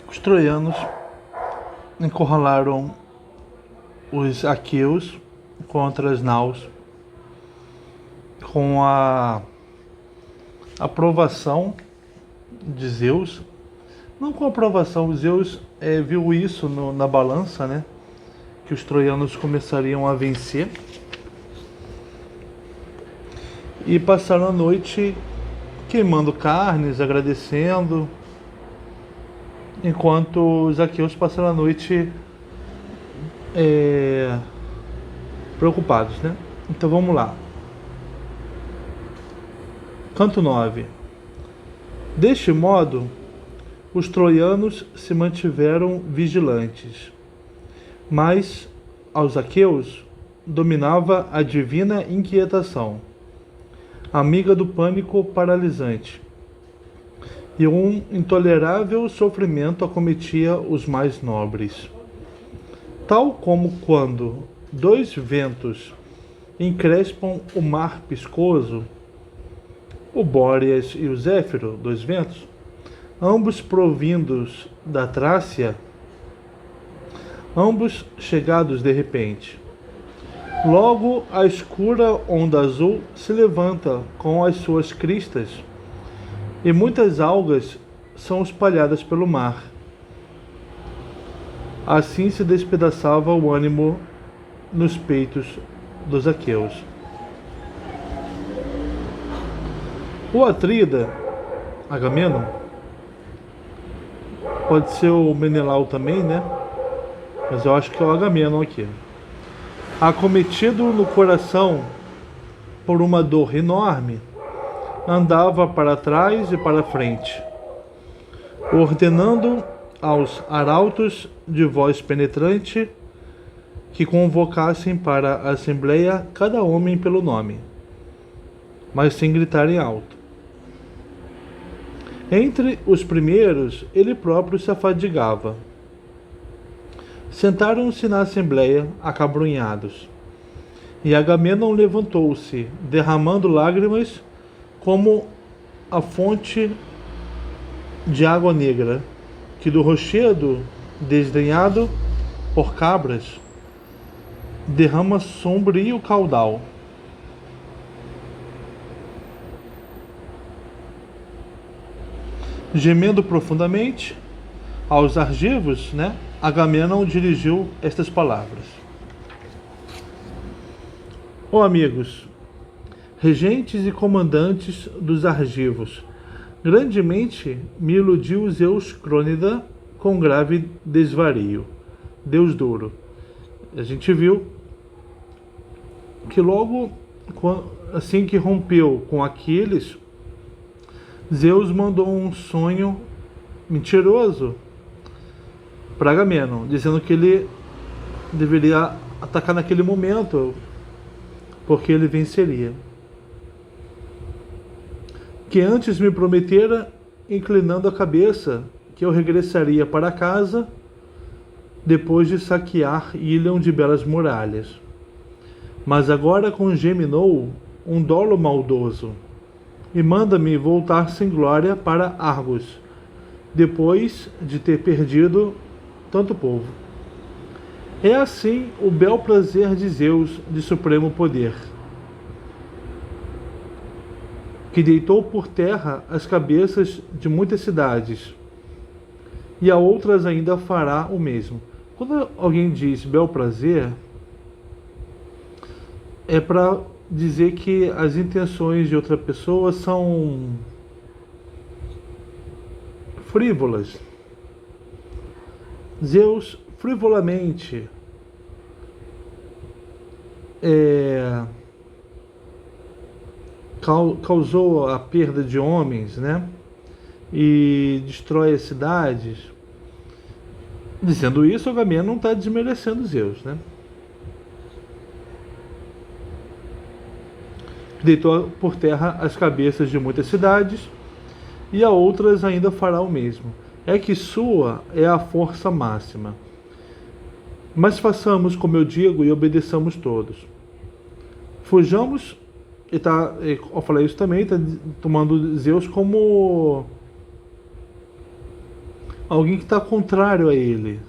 Os troianos encurralaram os aqueus contra as naus com a aprovação de Zeus. Não com a aprovação, Zeus viu isso na balança, né? Que os troianos começariam a vencer. E passaram a noite queimando carnes, agradecendo, enquanto os aqueus passaram a noite preocupados, né? Então vamos lá. Canto 9. Deste modo, os troianos se mantiveram vigilantes, mas aos aqueus dominava a divina inquietação, amiga do pânico paralisante, e um intolerável sofrimento acometia os mais nobres. Tal como quando dois ventos encrespam o mar piscoso, o Bóreas e o Zéfiro, dois ventos, ambos provindos da Trácia, ambos chegados de repente. Logo a escura onda azul se levanta com as suas cristas, e muitas algas são espalhadas pelo mar. Assim se despedaçava o ânimo nos peitos dos aqueus. O Atrida, Agamenon, pode ser o Menelau também, né? Mas eu acho que é o Agamenon aqui. Acometido no coração por uma dor enorme, andava para trás e para frente, ordenando aos arautos de voz penetrante que convocassem para a assembleia cada homem pelo nome, mas sem gritarem alto. Entre os primeiros, ele próprio se afadigava. Sentaram-se na assembleia, acabrunhados, e Agamenon levantou-se, derramando lágrimas como a fonte de água negra, que do rochedo desdenhado por cabras derrama sombrio caudal. Gemendo profundamente aos argivos, né, Agamenon dirigiu estas palavras: Ó amigos, regentes e comandantes dos argivos, grandemente me iludiu Zeus Crônida com grave desvario, Deus duro. A gente viu que logo assim que rompeu com Aquiles, Zeus mandou um sonho mentiroso para Agamenon, dizendo que ele deveria atacar naquele momento, porque ele venceria. Que antes me prometera, inclinando a cabeça, que eu regressaria para casa depois de saquear Ilion de belas muralhas. Mas agora congeminou um dolo maldoso e manda-me voltar sem glória para Argos, depois de ter perdido tanto povo. É assim o bel prazer de Zeus de supremo poder, que deitou por terra as cabeças de muitas cidades, e a outras ainda fará o mesmo. Quando alguém diz bel prazer, é para dizer que as intenções de outra pessoa são frívolas. Zeus frivolamente causou a perda de homens, né? E destrói as cidades. Dizendo isso, Agamenon não está desmerecendo Zeus, né? Deitou por terra as cabeças de muitas cidades, e a outras ainda fará o mesmo. É que sua é a força máxima. Mas façamos como eu digo e obedeçamos todos. Fujamos, ao falar isso também, está tomando Zeus como alguém que está contrário a ele.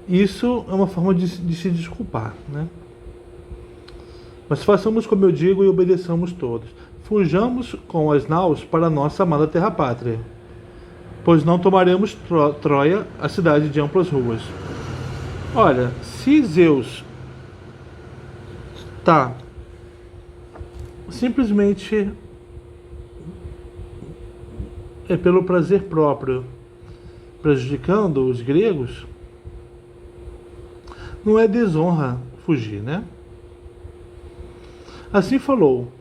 Isso é uma forma de se desculpar, né? Mas façamos como eu digo e obedeçamos todos. Fujamos com as naus para a nossa amada terra-pátria, pois não tomaremos Troia, a cidade de amplas ruas. Olha, se Zeus está simplesmente pelo prazer próprio prejudicando os gregos, não é desonra fugir, né? Assim falou,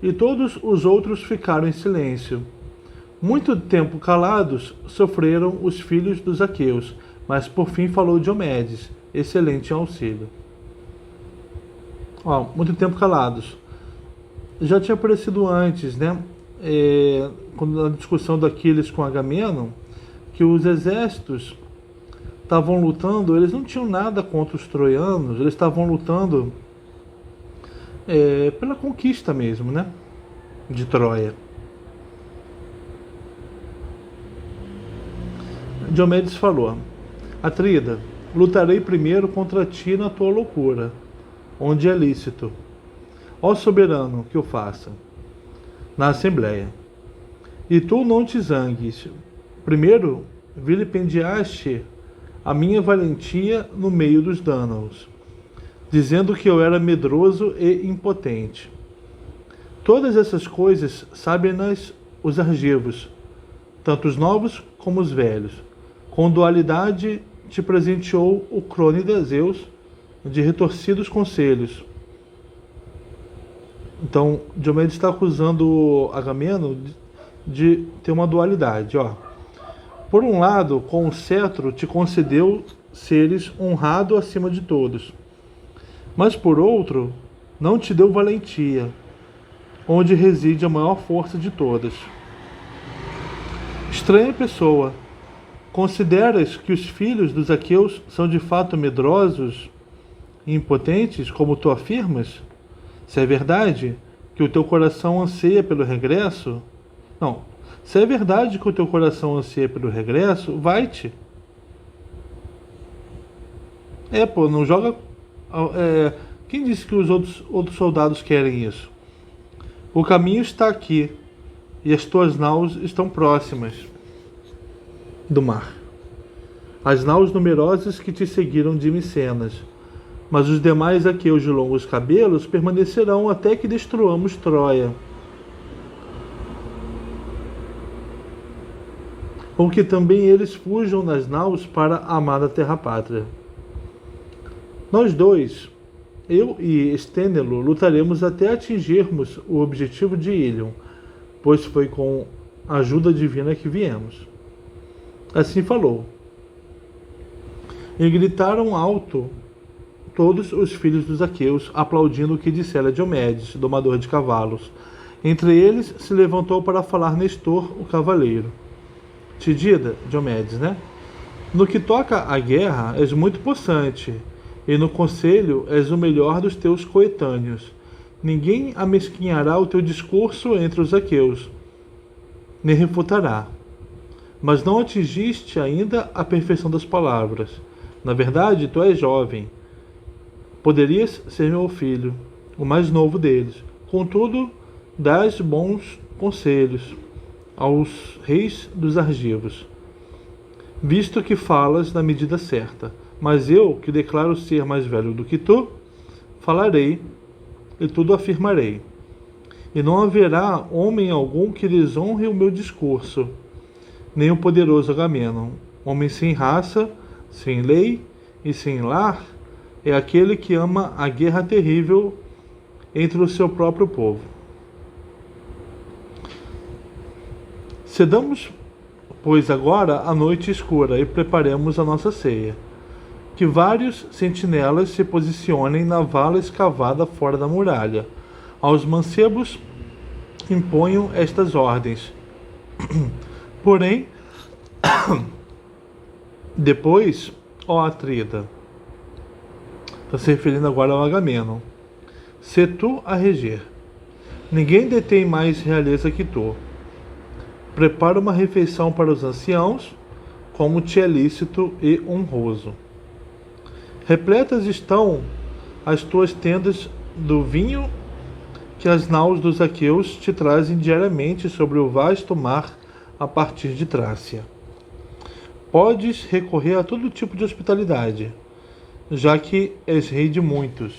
e todos os outros ficaram em silêncio. Muito tempo calados sofreram os filhos dos aqueus, mas por fim falou Diomedes, excelente em auxílio. Muito tempo calados. Já tinha aparecido antes, né? Quando na discussão do Aquiles com Agamenon, que os exércitos estavam lutando, eles não tinham nada contra os troianos, eles estavam lutando pela conquista mesmo, né? De Troia. Diomedes falou: Atrida, lutarei primeiro contra ti na tua loucura, onde é lícito. Ó soberano, que eu faça. Na assembleia. E tu não te zangues. Primeiro, vilipendiaste a minha valentia no meio dos dânaos, dizendo que eu era medroso e impotente. Todas essas coisas sabem-nas os argivos, tanto os novos como os velhos. Com dualidade te presenteou o crônida Zeus de retorcidos conselhos. Então, Diomedes está acusando Agamenon de ter uma dualidade. Por um lado, com o cetro te concedeu seres honrado acima de todos, mas por outro, não te deu valentia, onde reside a maior força de todas. Estranha pessoa, consideras que os filhos dos aqueus são de fato medrosos e impotentes, como tu afirmas? Se é verdade que o teu coração anseia pelo regresso... Não, se é verdade que o teu coração anseia pelo regresso, vai-te. Não joga... Quem disse que os outros soldados querem isso? O caminho está aqui, e as tuas naus estão próximas do mar. As naus numerosas que te seguiram de Micenas, mas os demais aqueus de longos cabelos permanecerão até que destruamos Troia. Ou que também eles fujam nas naus para a amada terra-pátria. Nós dois, eu e Estênelo, lutaremos até atingirmos o objetivo de Ilion, pois foi com a ajuda divina que viemos. Assim falou. E gritaram alto todos os filhos dos aqueus, aplaudindo o que dissera Diomedes, domador de cavalos. Entre eles se levantou para falar Nestor, o cavaleiro. Tidida, Diomedes, né? No que toca à guerra, és muito possante, e no conselho és o melhor dos teus coetâneos. Ninguém amesquinhará o teu discurso entre os aqueus, nem refutará. Mas não atingiste ainda a perfeição das palavras. Na verdade, tu és jovem. Poderias ser meu filho, o mais novo deles. Contudo, dás bons conselhos aos reis dos argivos, visto que falas na medida certa. Mas eu, que declaro ser mais velho do que tu, falarei e tudo afirmarei. E não haverá homem algum que desonre o meu discurso, nem o poderoso Agamenon. Homem sem raça, sem lei e sem lar, é aquele que ama a guerra terrível entre o seu próprio povo. Cedamos, pois, agora a noite escura e preparemos a nossa ceia. Que vários sentinelas se posicionem na vala escavada fora da muralha. Aos mancebos imponham estas ordens. Porém, depois, ó Atrida, está se referindo agora ao Agamenon, se tu a reger, ninguém detém mais realeza que tu. Prepara uma refeição para os anciãos, como te é lícito e honroso. Repletas estão as tuas tendas do vinho que as naus dos aqueus te trazem diariamente sobre o vasto mar a partir de Trácia. Podes recorrer a todo tipo de hospitalidade, já que és rei de muitos.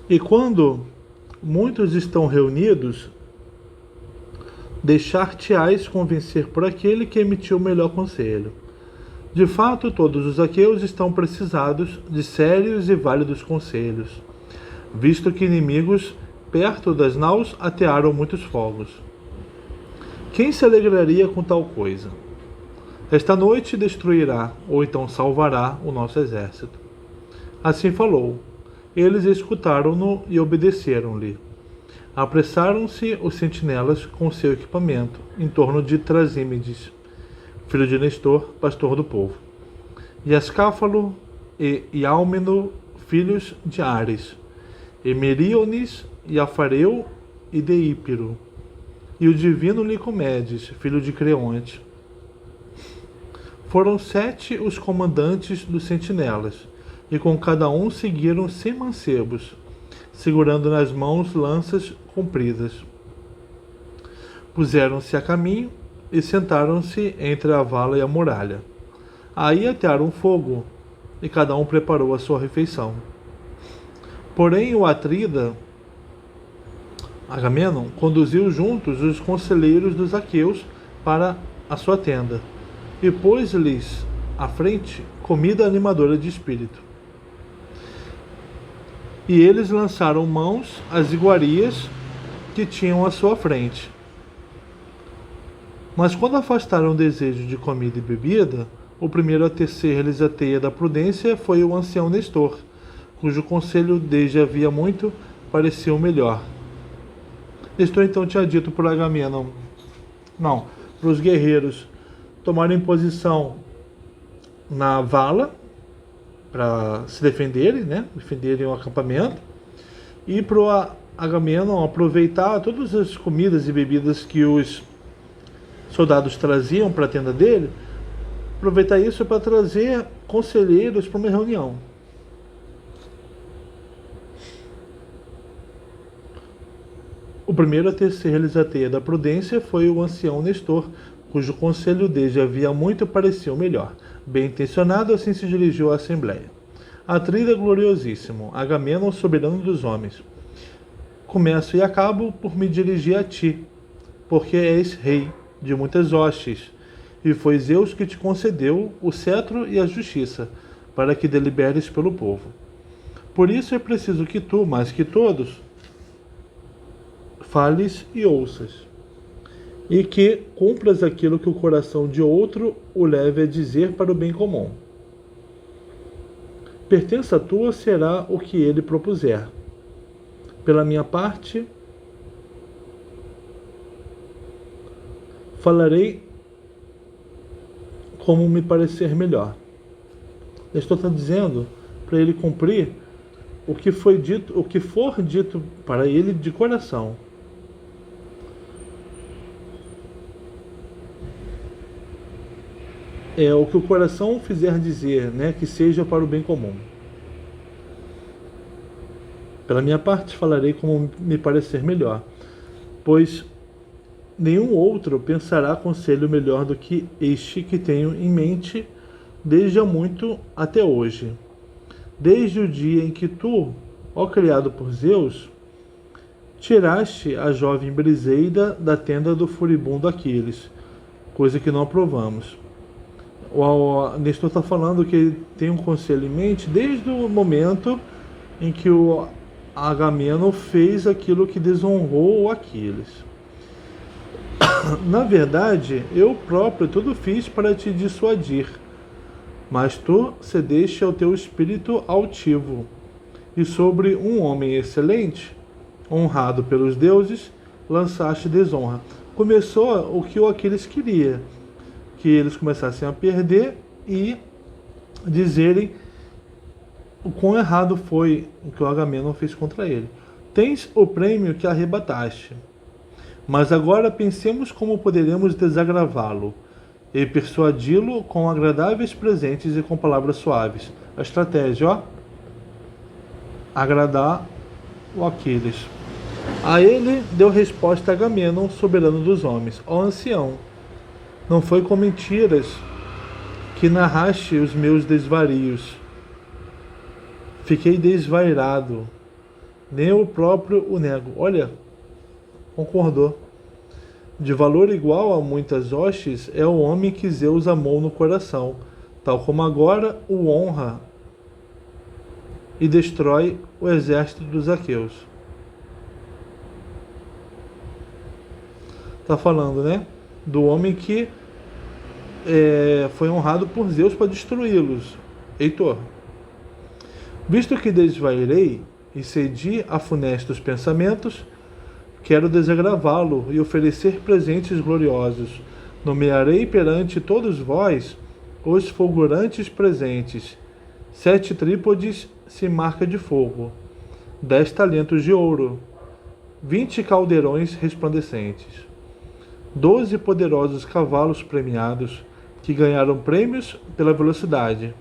E quando muitos estão reunidos, deixar-te-ás convencer por aquele que emitiu o melhor conselho. De fato, todos os aqueus estão precisados de sérios e válidos conselhos, visto que inimigos perto das naus atearam muitos fogos. Quem se alegraria com tal coisa? Esta noite destruirá, ou então salvará, o nosso exército. Assim falou. Eles escutaram-no e obedeceram-lhe. Apressaram-se os sentinelas com seu equipamento, em torno de Trasímedes, filho de Nestor, pastor do povo, e Ascáfalo e Iálmeno, filhos de Ares, e Meríones, e Afareu e Deípiro, e o divino Licomedes, filho de Creonte. Foram 7 os comandantes dos sentinelas, e com cada um seguiram 100 mancebos, segurando nas mãos lanças compridas. Puseram-se a caminho e sentaram-se entre a vala e a muralha. Aí atearam fogo, e cada um preparou a sua refeição. Porém o atrida, Agamenon, conduziu juntos os conselheiros dos aqueus para a sua tenda, e pôs-lhes à frente comida animadora de espírito. E eles lançaram mãos às iguarias que tinham à sua frente. Mas quando afastaram o desejo de comida e bebida, o primeiro a tecer-lhes a teia da prudência foi o ancião Nestor, cujo conselho desde havia muito parecia o melhor. Nestor então tinha dito por Agamenon, para os guerreiros tomarem posição na vala, para se defenderem, defenderem o acampamento, e para o Agamenon aproveitar todas as comidas e bebidas que os soldados traziam para a tenda dele, aproveitar isso para trazer conselheiros para uma reunião. O primeiro a tecer-lhes a teia da prudência foi o ancião Nestor, cujo conselho desde havia muito parecia o melhor. Bem intencionado, assim se dirigiu à Assembleia. Atrida gloriosíssimo, Agamenon, soberano dos homens. Começo e acabo por me dirigir a ti, porque és rei de muitas hostes, e foi Zeus que te concedeu o cetro e a justiça, para que deliberes pelo povo. Por isso é preciso que tu, mais que todos, fales e ouças, e que cumpras aquilo que o coração de outro o leve a dizer para o bem comum. Pertença tua será o que ele propuser. Pela minha parte, falarei como me parecer melhor. Eu estou dizendo para ele cumprir o que foi dito, o que for dito para ele de coração. É o que o coração fizer dizer, que seja para o bem comum. Pela minha parte, falarei como me parecer melhor, pois nenhum outro pensará conselho melhor do que este que tenho em mente desde há muito até hoje. Desde o dia em que tu, ó criado por Zeus, tiraste a jovem Briseida da tenda do furibundo Aquiles, coisa que não aprovamos. O Nestor está falando que ele tem um conselho em mente desde o momento em que o Agamenon fez aquilo que desonrou o Aquiles. Na verdade, eu próprio tudo fiz para te dissuadir, mas tu cedeste ao teu espírito altivo, e sobre um homem excelente, honrado pelos deuses, lançaste desonra. Começou o que o Aquiles queria, que eles começassem a perder e dizerem o quão errado foi o que o Agamenon fez contra ele. Tens o prêmio que arrebataste, mas agora pensemos como poderemos desagravá-lo e persuadi-lo com agradáveis presentes e com palavras suaves. A estratégia, ó, agradar o Aquiles. A ele deu resposta Agamenon, soberano dos homens: ó ancião, não foi com mentiras que narraste os meus desvarios. Fiquei desvairado, nem eu próprio o nego. Olha, concordou. De valor igual a muitas hostes é o homem que Zeus amou no coração, tal como agora o honra e destrói o exército dos aqueus. Está falando, né? Do homem que foi honrado por Zeus para destruí-los. Heitor, visto que desvairei e cedi a funestos pensamentos, quero desagravá-lo e oferecer presentes gloriosos. Nomearei perante todos vós os fulgurantes presentes: 7 trípodes se marca de fogo, 10 talentos de ouro, 20 caldeirões resplandecentes, 12 poderosos cavalos premiados, que ganharam prêmios pela velocidade.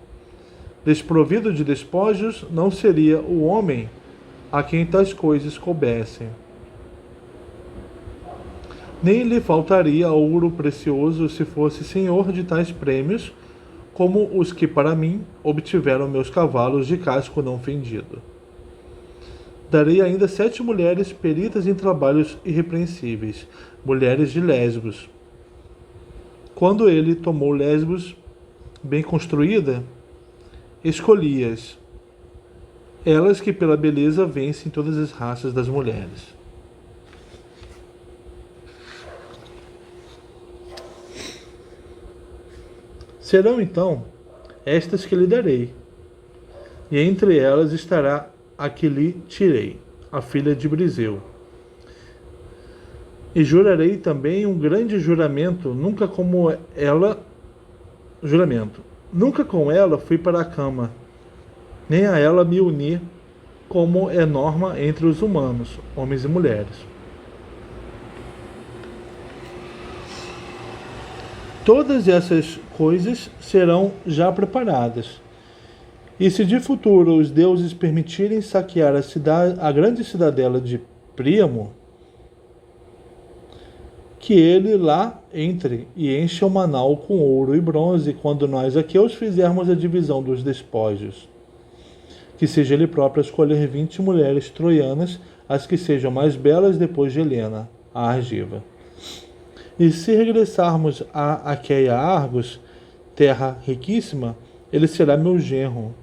Desprovido de despojos, não seria o homem a quem tais coisas coubessem. Nem lhe faltaria ouro precioso se fosse senhor de tais prêmios, como os que para mim obtiveram meus cavalos de casco não fendido. Darei ainda 7 mulheres peritas em trabalhos irrepreensíveis, mulheres de Lesbos. Quando ele tomou Lesbos, bem construída, escolhi-as, elas que pela beleza vencem todas as raças das mulheres. Serão então estas que lhe darei, e entre elas estará a que lhe tirei, a filha de Briseu. E jurarei também um grande juramento, nunca com ela fui para a cama, nem a ela me uni, como é norma entre os humanos, homens e mulheres. Todas essas coisas serão já preparadas. E se de futuro os deuses permitirem saquear a grande cidadela de Príamo, que ele lá entre e encha o manau com ouro e bronze, quando nós aqueus fizermos a divisão dos despojos. Que seja ele próprio escolher 20 mulheres troianas, as que sejam mais belas depois de Helena, a argiva. E se regressarmos a Aqueia Argos, terra riquíssima, ele será meu genro.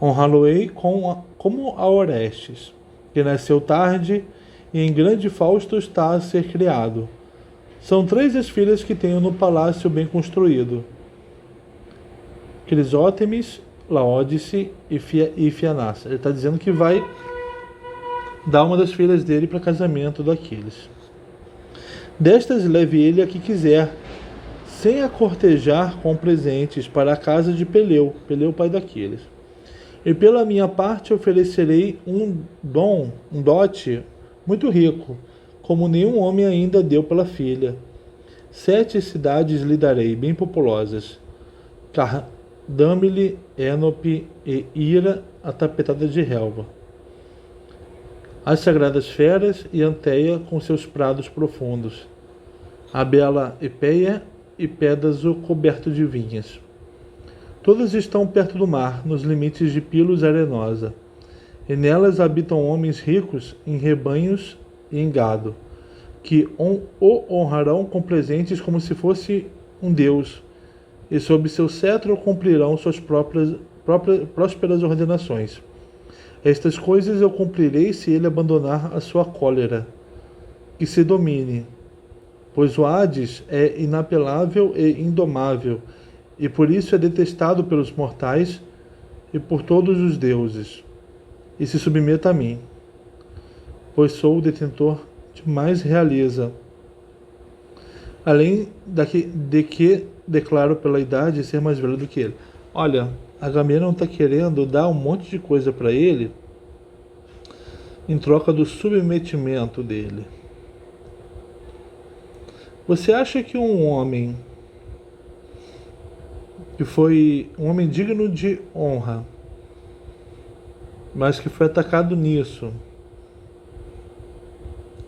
Honrá-lo-ei como a Orestes, que nasceu tarde e em grande fausto está a ser criado. São 3 as filhas que tenho no palácio bem construído: Crisótemis, Laódice e Fianassa. Ele está dizendo que vai dar uma das filhas dele para casamento do Aquiles. Destas leve ele a que quiser, sem a cortejar com presentes, para a casa de Peleu, pai de Aquiles. E pela minha parte oferecerei um dote muito rico, como nenhum homem ainda deu pela filha. 7 cidades lhe darei, bem populosas: Cardâmile, Énope e Ira, a tapetada de relva, as sagradas feras e Anteia com seus prados profundos, a bela Epeia e Pédaso coberto de vinhas. Todas estão perto do mar, nos limites de Pilos arenosa, e nelas habitam homens ricos em rebanhos e em gado, que o honrarão com presentes como se fosse um deus, e sob seu cetro cumprirão suas prósperas ordenações. Estas coisas eu cumprirei se ele abandonar a sua cólera, que se domine, pois o Hades é inapelável e indomável, e por isso é detestado pelos mortais e por todos os deuses, e se submeta a mim, pois sou o detentor de mais realeza, além de que declaro pela idade ser mais velho do que ele. Olha, Agamenon está querendo dar um monte de coisa para ele em troca do submetimento dele. Você acha que um homem que foi um homem digno de honra, mas que foi atacado nisso,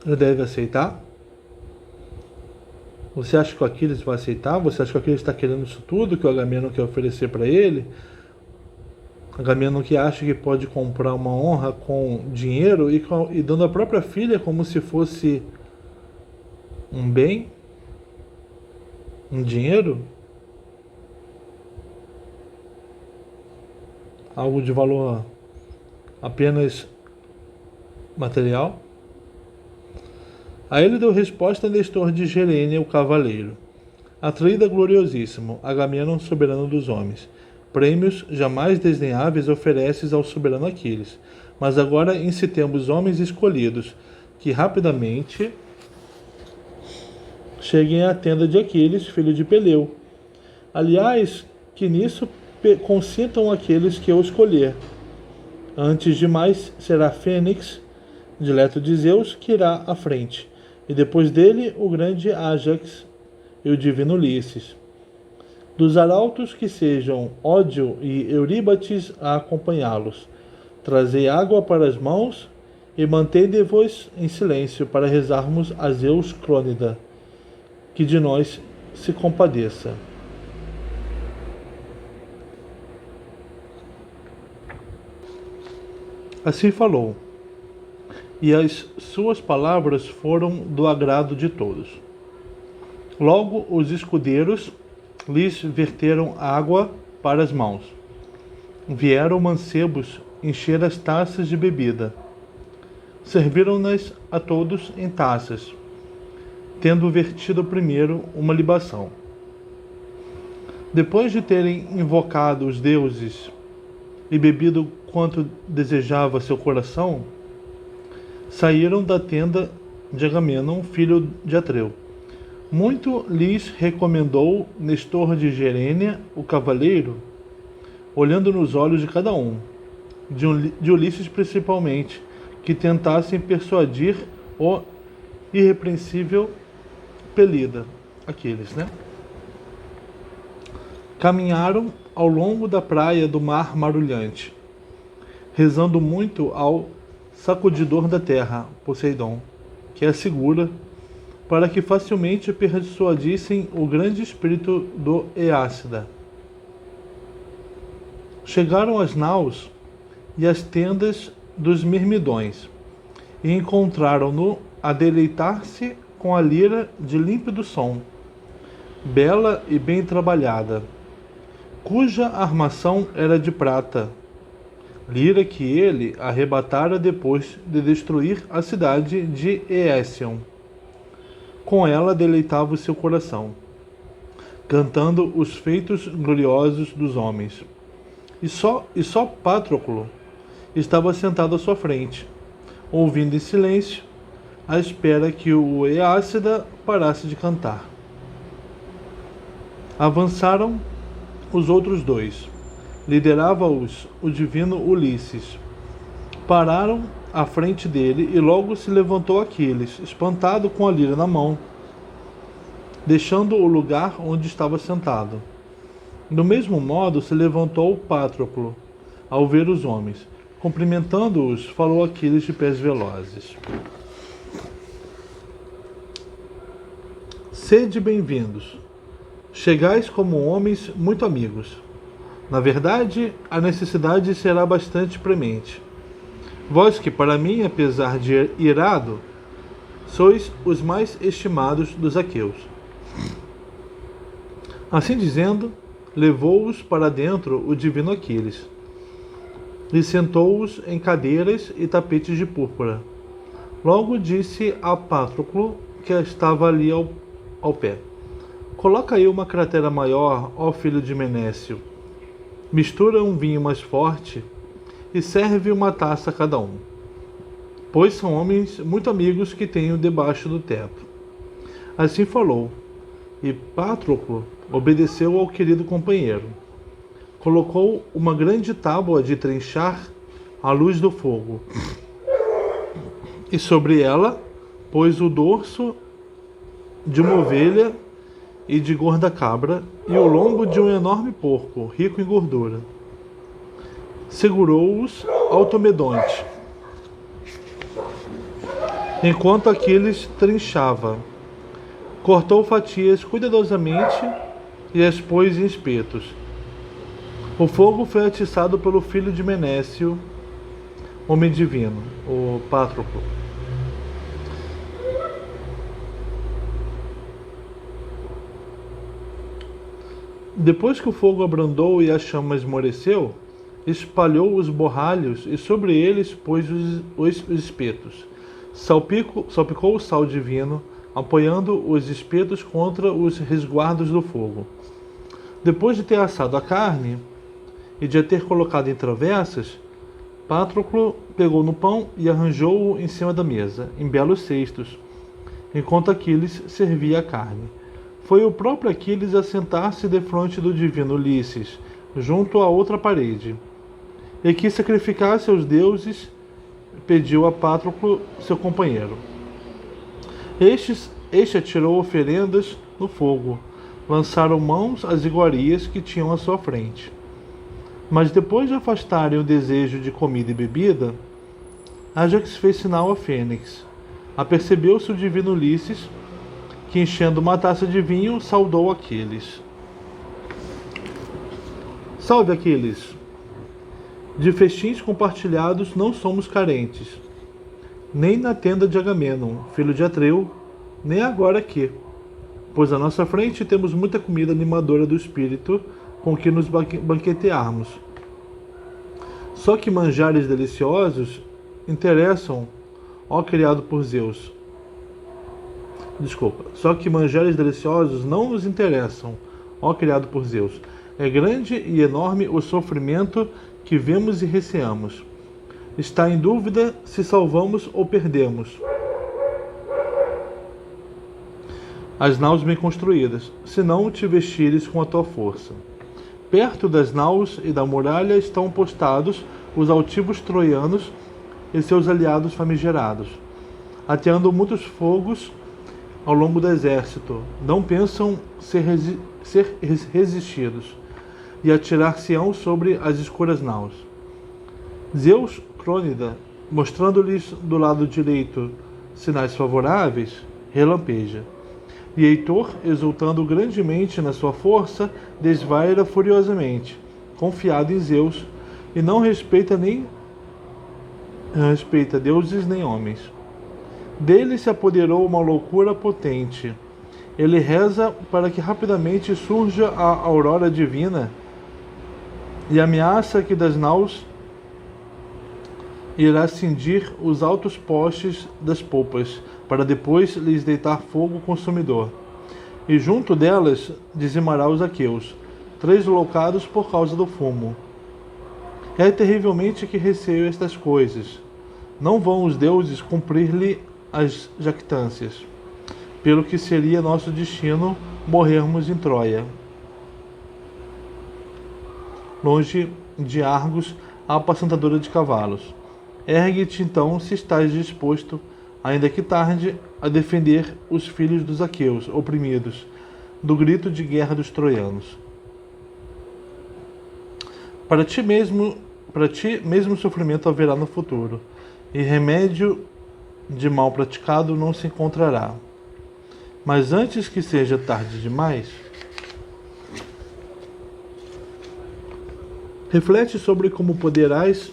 ele deve aceitar? Você acha que o Aquiles vai aceitar? Você acha que o Aquiles está querendo isso tudo que o Agamenon quer oferecer para ele? Agamenon que acha que pode comprar uma honra com dinheiro e dando a própria filha como se fosse um bem? Um dinheiro? Algo de valor apenas material? A ele deu resposta Nestor de Gerênia, o cavaleiro. Atraída gloriosíssimo, Agamenon, soberano dos homens. Prêmios jamais desdenháveis ofereces ao soberano Aquiles. Mas agora incitemos os homens escolhidos, que rapidamente cheguem à tenda de Aquiles, filho de Peleu. Aliás, que nisso consintam aqueles que eu escolher. Antes de mais, será Fênix, dileto de Zeus, que irá à frente, e depois dele o grande Ájax e o divino Ulisses. Dos arautos que sejam Ódio e Euríbates a acompanhá-los. Trazei água para as mãos e mantende-vos em silêncio para rezarmos a Zeus Crônida, que de nós se compadeça. Assim falou, e as suas palavras foram do agrado de todos. Logo os escudeiros lhes verteram água para as mãos. Vieram mancebos encher as taças de bebida. Serviram-nas a todos em taças, tendo vertido primeiro uma libação. Depois de terem invocado os deuses e bebido quanto desejava seu coração, saíram da tenda de Agamenon, filho de Atreu. Muito lhes recomendou Nestor de Gerênia, o cavaleiro, olhando nos olhos de cada um, de Ulisses principalmente, que tentassem persuadir o irrepreensível Pelida, Aquiles, Caminharam ao longo da praia do mar marulhante, rezando muito ao sacudidor da terra, Poseidon, que a segura, para que facilmente persuadissem o grande espírito do Eácida. Chegaram às naus e às tendas dos mirmidões, e encontraram-no a deleitar-se com a lira de límpido som, bela e bem trabalhada, cuja armação era de prata, lira que ele arrebatara depois de destruir a cidade de Eécion. Com ela deleitava o seu coração, cantando os feitos gloriosos dos homens. E só Patroclo estava sentado à sua frente, ouvindo em silêncio, à espera que o Eácida parasse de cantar. Avançaram os outros dois. Liderava-os o divino Ulisses. Pararam à frente dele e logo se levantou Aquiles, espantado com a lira na mão, deixando o lugar onde estava sentado. Do mesmo modo se levantou Patroclo, ao ver os homens. Cumprimentando-os, falou Aquiles de pés velozes. Sede bem-vindos. Chegais como homens muito amigos. Na verdade, a necessidade será bastante premente. Vós que, para mim, apesar de irado, sois os mais estimados dos aqueus. Assim dizendo, levou-os para dentro o divino Aquiles, e sentou-os em cadeiras e tapetes de púrpura. Logo disse a Patroclo, que estava ali ao pé: Coloca aí uma cratera maior, ó filho de Menécio. Mistura um vinho mais forte e serve uma taça a cada um, pois são homens muito amigos que tenho debaixo do teto. Assim falou, e Patroclo obedeceu ao querido companheiro. Colocou uma grande tábua de trinchar à luz do fogo, e sobre ela pôs o dorso de uma ovelha e de gorda cabra e o lombo de um enorme porco, rico em gordura. Segurou-os Automedonte, enquanto Aquiles trinchava. Cortou fatias cuidadosamente e as pôs em espetos. O fogo foi atiçado pelo filho de Menécio, homem divino, o Patroclo. Depois que o fogo abrandou e a chama esmoreceu, espalhou os borralhos e sobre eles pôs os espetos. Salpicou o sal divino, apoiando os espetos contra os resguardos do fogo. Depois de ter assado a carne e de a ter colocado em travessas, Patroclo pegou no pão e arranjou-o em cima da mesa, em belos cestos, enquanto Aquiles servia a carne. Foi o próprio Aquiles a sentar-se defronte do divino Ulisses, junto à outra parede, e que sacrificasse aos deuses, pediu a Patroclo, seu companheiro. Este atirou oferendas no fogo, lançaram mãos às iguarias que tinham à sua frente. Mas depois de afastarem o desejo de comida e bebida, Ájax fez sinal a Fênix. Apercebeu-se o divino Ulisses, que enchendo uma taça de vinho, saudou Aquiles. Salve, Aquiles! De festins compartilhados não somos carentes, nem na tenda de Agamenon, filho de Atreu, nem agora aqui, pois à nossa frente temos muita comida animadora do espírito com que nos banquetearmos. Só que manjares deliciosos interessam, ó criado por Zeus. Só que manjares deliciosos não nos interessam, ó criado por Zeus. É grande e enorme o sofrimento que vemos e receamos. Está em dúvida se salvamos ou perdemos as naus bem construídas, se não te vestires com a tua força. Perto das naus e da muralha estão postados os altivos troianos e seus aliados famigerados, ateando muitos fogos ao longo do exército. Não pensam ser resistidos, e atirar-se-ão sobre as escuras naus. Zeus Crônida, mostrando-lhes do lado direito sinais favoráveis, relampeja. E Heitor, exultando grandemente na sua força, desvaira furiosamente, confiado em Zeus, e não respeita deuses nem homens. Dele se apoderou uma loucura potente. Ele reza para que rapidamente surja a aurora divina e ameaça que das naus irá cindir os altos postes das polpas, para depois lhes deitar fogo consumidor. E junto delas dizimará os aqueus, translocados por causa do fumo. É terrivelmente que receio estas coisas. Não vão os deuses cumprir-lhe as jactâncias, pelo que seria nosso destino morrermos em Troia, longe de Argos, a apacentadora de cavalos. Ergue-te então, se estás disposto, ainda que tarde, a defender os filhos dos aqueus, oprimidos, do grito de guerra dos troianos. Para ti mesmo sofrimento haverá no futuro, e remédio de mal praticado não se encontrará. Mas antes que seja tarde demais, reflete sobre como poderás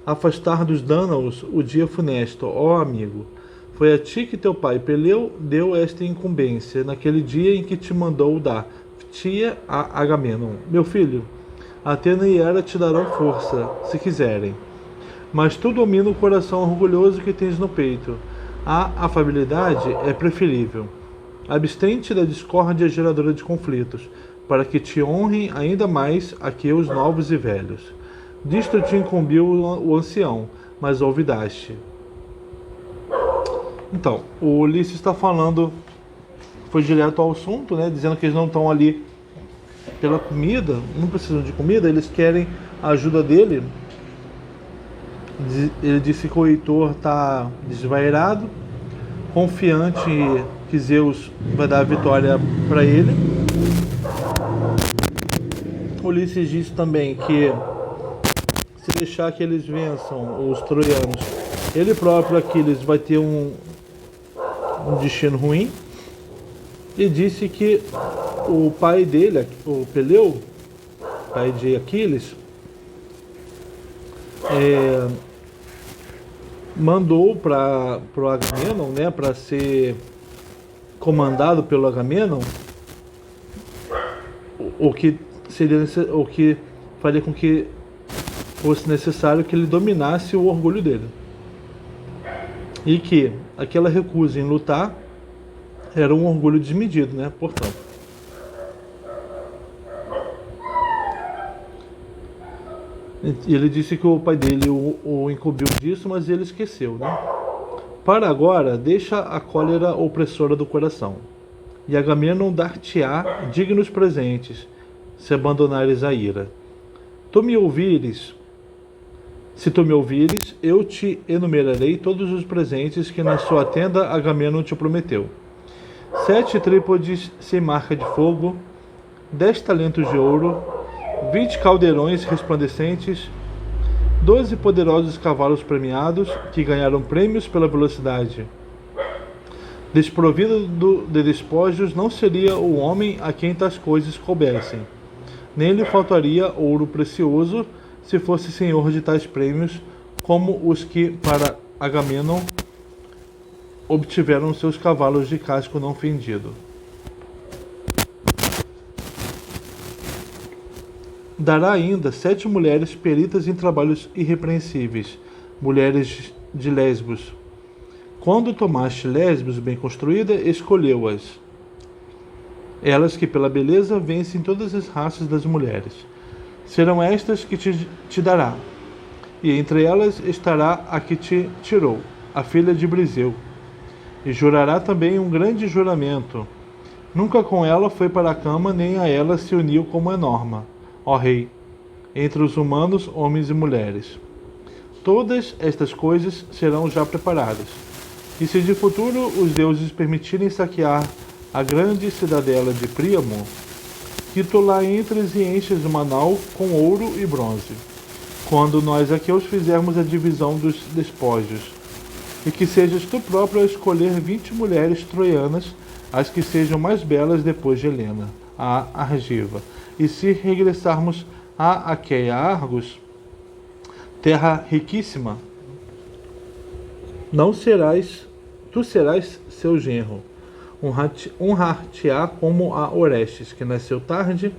afastar dos Dânaos o dia funesto, ó amigo. Foi a ti que teu pai Peleu deu esta incumbência, naquele dia em que te mandou dar tia a Agamenon. Meu filho, Atena e Hera te darão força, se quiserem. Mas tu domina o coração orgulhoso que tens no peito. A afabilidade é preferível. Abstente da discórdia geradora de conflitos, para que te honrem ainda mais aqueus novos e velhos. Disto te incumbiu o ancião, mas olvidaste. Então, o Ulisses está falando, foi direto ao assunto, né, dizendo que eles não estão ali pela comida, não precisam de comida, eles querem a ajuda dele. Ele disse que o Heitor está desvairado, confiante que Zeus vai dar a vitória para ele. Ulisses disse também que se deixar que eles vençam os troianos, ele próprio, Aquiles, vai ter um destino ruim. E disse que o pai dele, o Peleu, pai de Aquiles, mandou para o Agamenon, né, para ser comandado pelo Agamenon, o que faria com que fosse necessário que ele dominasse o orgulho dele, e que aquela recusa em lutar era um orgulho desmedido, né? Portanto, ele disse que o pai dele o incumbiu disso, mas ele esqueceu, né? Para agora, deixa a cólera opressora do coração, e Agamenon dar-te-á dignos presentes, se abandonares a ira. Se tu me ouvires, eu te enumerarei todos os presentes que na sua tenda Agamenon te prometeu: 7 trípodes sem marca de fogo, 10 talentos de ouro, 20 caldeirões resplandecentes, 12 poderosos cavalos premiados que ganharam prêmios pela velocidade. Desprovido de despojos não seria o homem a quem tais coisas coubessem. Nem lhe faltaria ouro precioso se fosse senhor de tais prêmios, como os que para Agamenon obtiveram seus cavalos de casco não fendido. Dará ainda 7 mulheres peritas em trabalhos irrepreensíveis, mulheres de Lesbos. Quando tomaste Lesbos bem construída, escolheu-as. Elas que pela beleza vencem todas as raças das mulheres. Serão estas que te dará, e entre elas estará a que te tirou, a filha de Briseu. E jurará também um grande juramento. Nunca com ela foi para a cama, nem a ela se uniu como a norma, ó rei, entre os humanos, homens e mulheres. Todas estas coisas serão já preparadas. E se de futuro os deuses permitirem saquear a grande cidadela de Príamo, que tu lá entres e enches o Manau com ouro e bronze, quando nós aqueus fizermos a divisão dos despojos, e que sejas tu próprio a escolher 20 mulheres troianas, as que sejam mais belas depois de Helena, a Argiva. E se regressarmos a Aqueia Argos, terra riquíssima, tu serás seu genro. Honrar-te-á como a Orestes, que nasceu tarde,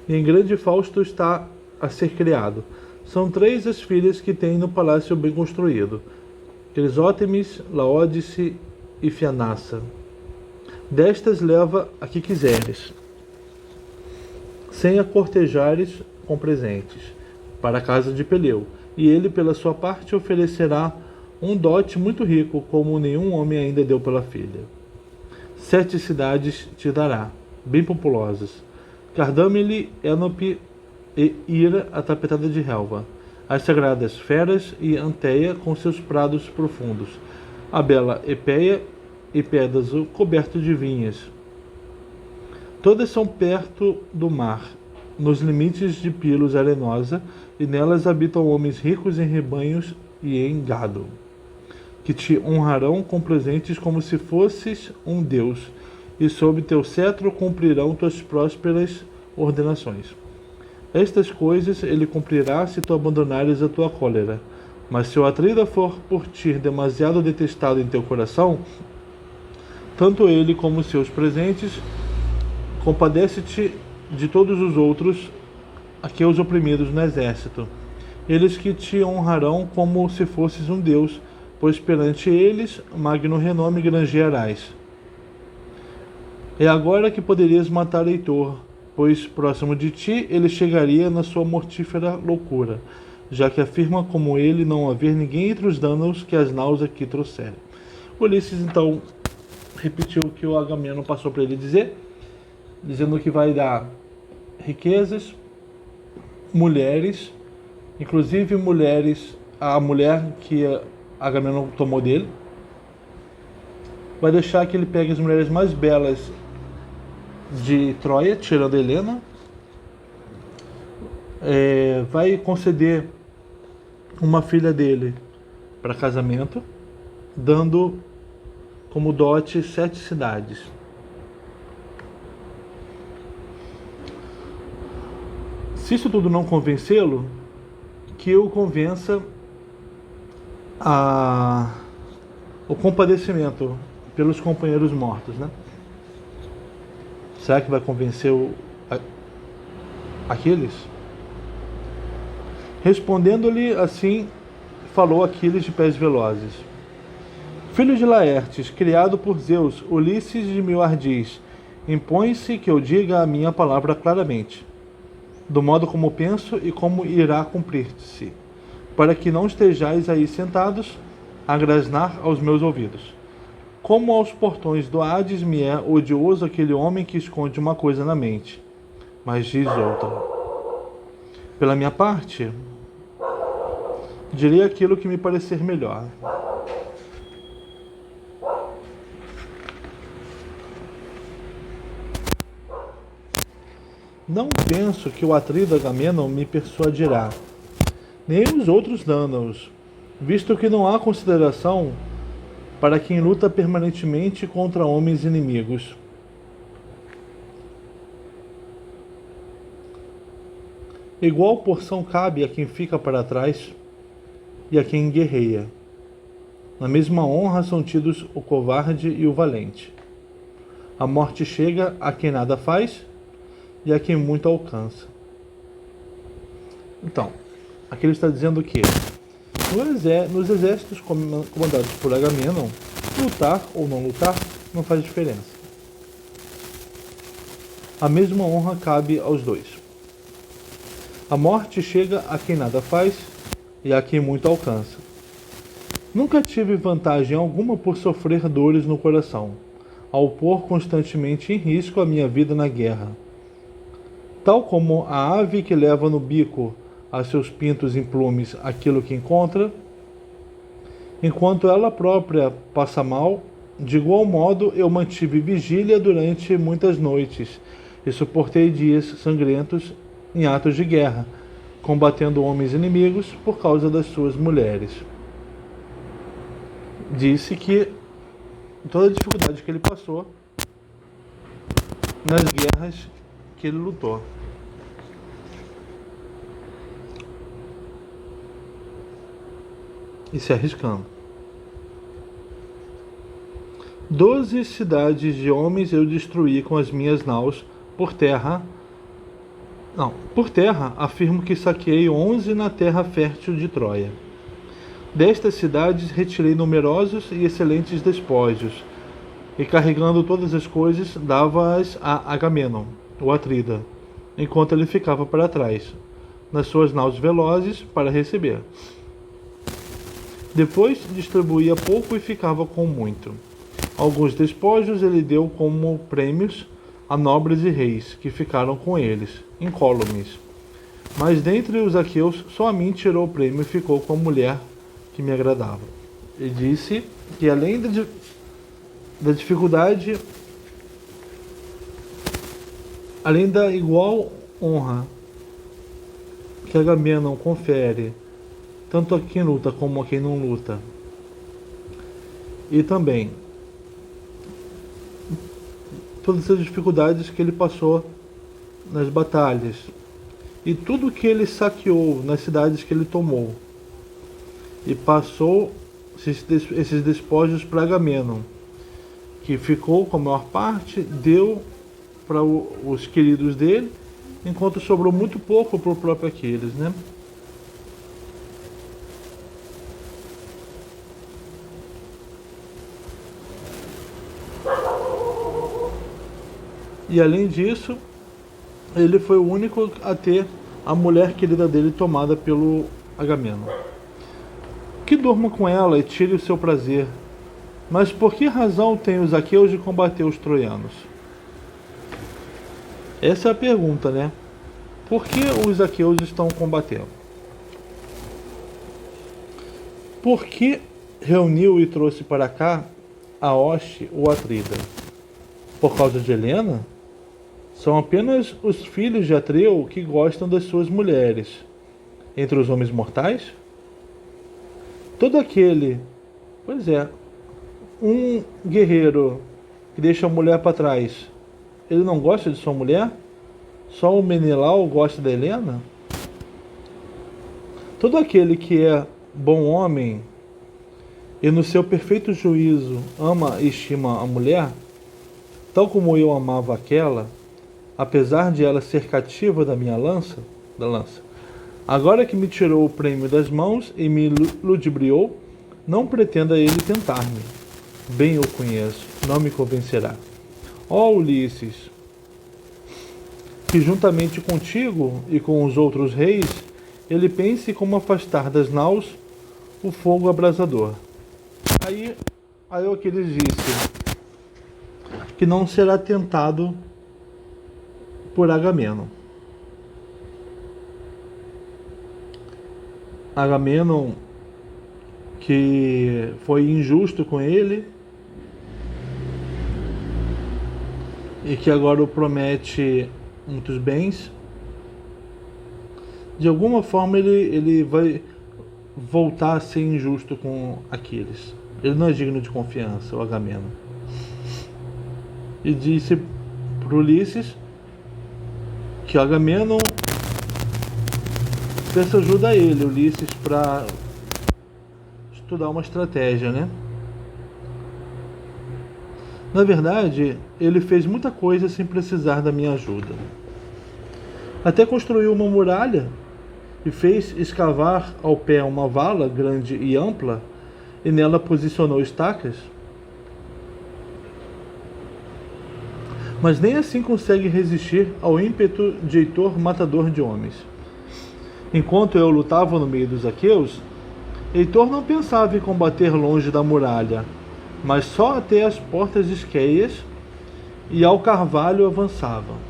e em grande fausto está a ser criado. São 3 as filhas que tem no palácio bem construído: Crisótemis, Laódice e Fianassa. Destas leva a que quiseres, sem a cortejares com presentes, para a casa de Peleu, e ele, pela sua parte, oferecerá um dote muito rico, como nenhum homem ainda deu pela filha. 7 cidades te dará, bem populosas: Cardamile, Enope e Ira, a tapetada de relva, as sagradas Feras e Anteia com seus prados profundos, a bela Epeia e Pédaso coberto de vinhas. Todas são perto do mar, nos limites de Pilos arenosa, e nelas habitam homens ricos em rebanhos e em gado, que te honrarão com presentes como se fosses um deus, e sob teu cetro cumprirão tuas prósperas ordenações. Estas coisas ele cumprirá se tu abandonares a tua cólera. Mas se o Atrida for por ti demasiado detestado em teu coração, tanto ele como seus presentes, compadece-te de todos os outros aqueus oprimidos no exército. Eles que te honrarão como se fosses um deus, pois perante eles magno renome granjearás. É agora que poderias matar Heitor, pois próximo de ti ele chegaria na sua mortífera loucura, já que afirma como ele não haver ninguém entre os danos que as naus aqui trouxerem. Ulisses então repetiu o que o Agamenon passou para ele dizer, dizendo que vai dar riquezas, mulheres, inclusive mulheres, a mulher que Agamenon tomou dele, vai deixar que ele pegue as mulheres mais belas de Troia, tirando Helena, vai conceder uma filha dele para casamento, dando como dote 7 cidades. Se isso tudo não convencê-lo, que eu convença o compadecimento pelos companheiros mortos, né? Será que vai convencer Aquiles? Respondendo-lhe assim, falou Aquiles de pés velozes: Filho de Laertes, criado por Zeus, Ulisses de mil ardis, impõe-se que eu diga a minha palavra claramente, do modo como penso e como irá cumprir-se, para que não estejais aí sentados a grasnar aos meus ouvidos. Como aos portões do Hades me é odioso aquele homem que esconde uma coisa na mente, mas diz outra. Pela minha parte, direi aquilo que me parecer melhor. Não penso que o atrida Agamenon me persuadirá, nem os outros dânaos, visto que não há consideração para quem luta permanentemente contra homens inimigos. Igual porção cabe a quem fica para trás e a quem guerreia. Na mesma honra são tidos o covarde e o valente. A morte chega a quem nada faz e a quem muito alcança. Então, aqui ele está dizendo que nos exércitos comandados por Agamenon, lutar ou não lutar não faz diferença. A mesma honra cabe aos dois. A morte chega a quem nada faz e a quem muito alcança. Nunca tive vantagem alguma por sofrer dores no coração, ao pôr constantemente em risco a minha vida na guerra. Tal como a ave que leva no bico a seus pintos em plumes aquilo que encontra, enquanto ela própria passa mal, de igual modo eu mantive vigília durante muitas noites e suportei dias sangrentos em atos de guerra, combatendo homens inimigos por causa das suas mulheres. Disse que toda a dificuldade que ele passou nas guerras que ele lutou. E se arriscando. 12 cidades de homens eu destruí com as minhas naus por terra. Por terra afirmo que saqueei 11 na terra fértil de Troia. Destas cidades retirei numerosos e excelentes despojos, e carregando todas as coisas dava-as a Agamenon, o atrida, enquanto ele ficava para trás, nas suas naus velozes, para receber. Depois distribuía pouco e ficava com muito. Alguns despojos ele deu como prêmios a nobres e reis, que ficaram com eles, incólumes. Mas dentre os aqueus, só a mim tirou o prêmio e ficou com a mulher que me agradava. Ele disse que além da dificuldade, além da igual honra que Agamenon confere tanto a quem luta como a quem não luta, e também todas as dificuldades que ele passou nas batalhas e tudo que ele saqueou nas cidades que ele tomou e passou esses despojos para Agamenon, que ficou com a maior parte, deu para os queridos dele, enquanto sobrou muito pouco para o próprio Aquiles, né? E além disso, ele foi o único a ter a mulher querida dele tomada pelo Agamenon. Que durma com ela e tire o seu prazer, Mas por que razão têm os aqueus de combater os troianos? Essa é a pergunta, né? Por que os aqueus estão combatendo? Por que reuniu e trouxe para cá a hoste ou Atrida? Por causa de Helena? São apenas os filhos de Atreu que gostam das suas mulheres. Entre os homens mortais? Todo aquele... Pois é, um guerreiro que deixa a mulher para trás, ele não gosta de sua mulher? Só o Menelau gosta da Helena? Todo aquele que é bom homem e no seu perfeito juízo ama e estima a mulher, tal como eu amava aquela, apesar de ela ser cativa da minha lança, agora que me tirou o prêmio das mãos e me ludibriou, não pretenda ele tentar-me. Bem eu conheço, não me convencerá. Ó Ulisses, que juntamente contigo e com os outros reis, ele pense como afastar das naus o fogo abrasador. Aí Aquiles disse que não será tentado por Agamenon. Agamenon, que foi injusto com ele e que agora o promete muitos bens, de alguma forma ele vai voltar a ser injusto com Aquiles. Ele não é digno de confiança, o Agamenon. E disse para Ulisses que o Agamenon peça ajuda a ele, Ulisses, para estudar uma estratégia, né? Na verdade, ele fez muita coisa sem precisar da minha ajuda. Até construiu uma muralha e fez escavar ao pé uma vala grande e ampla, e nela posicionou estacas. Mas nem assim consegue resistir ao ímpeto de Heitor, matador de homens. Enquanto eu lutava no meio dos aqueus, Heitor não pensava em combater longe da muralha, mas só até as portas de Esqueias, e ao carvalho avançava.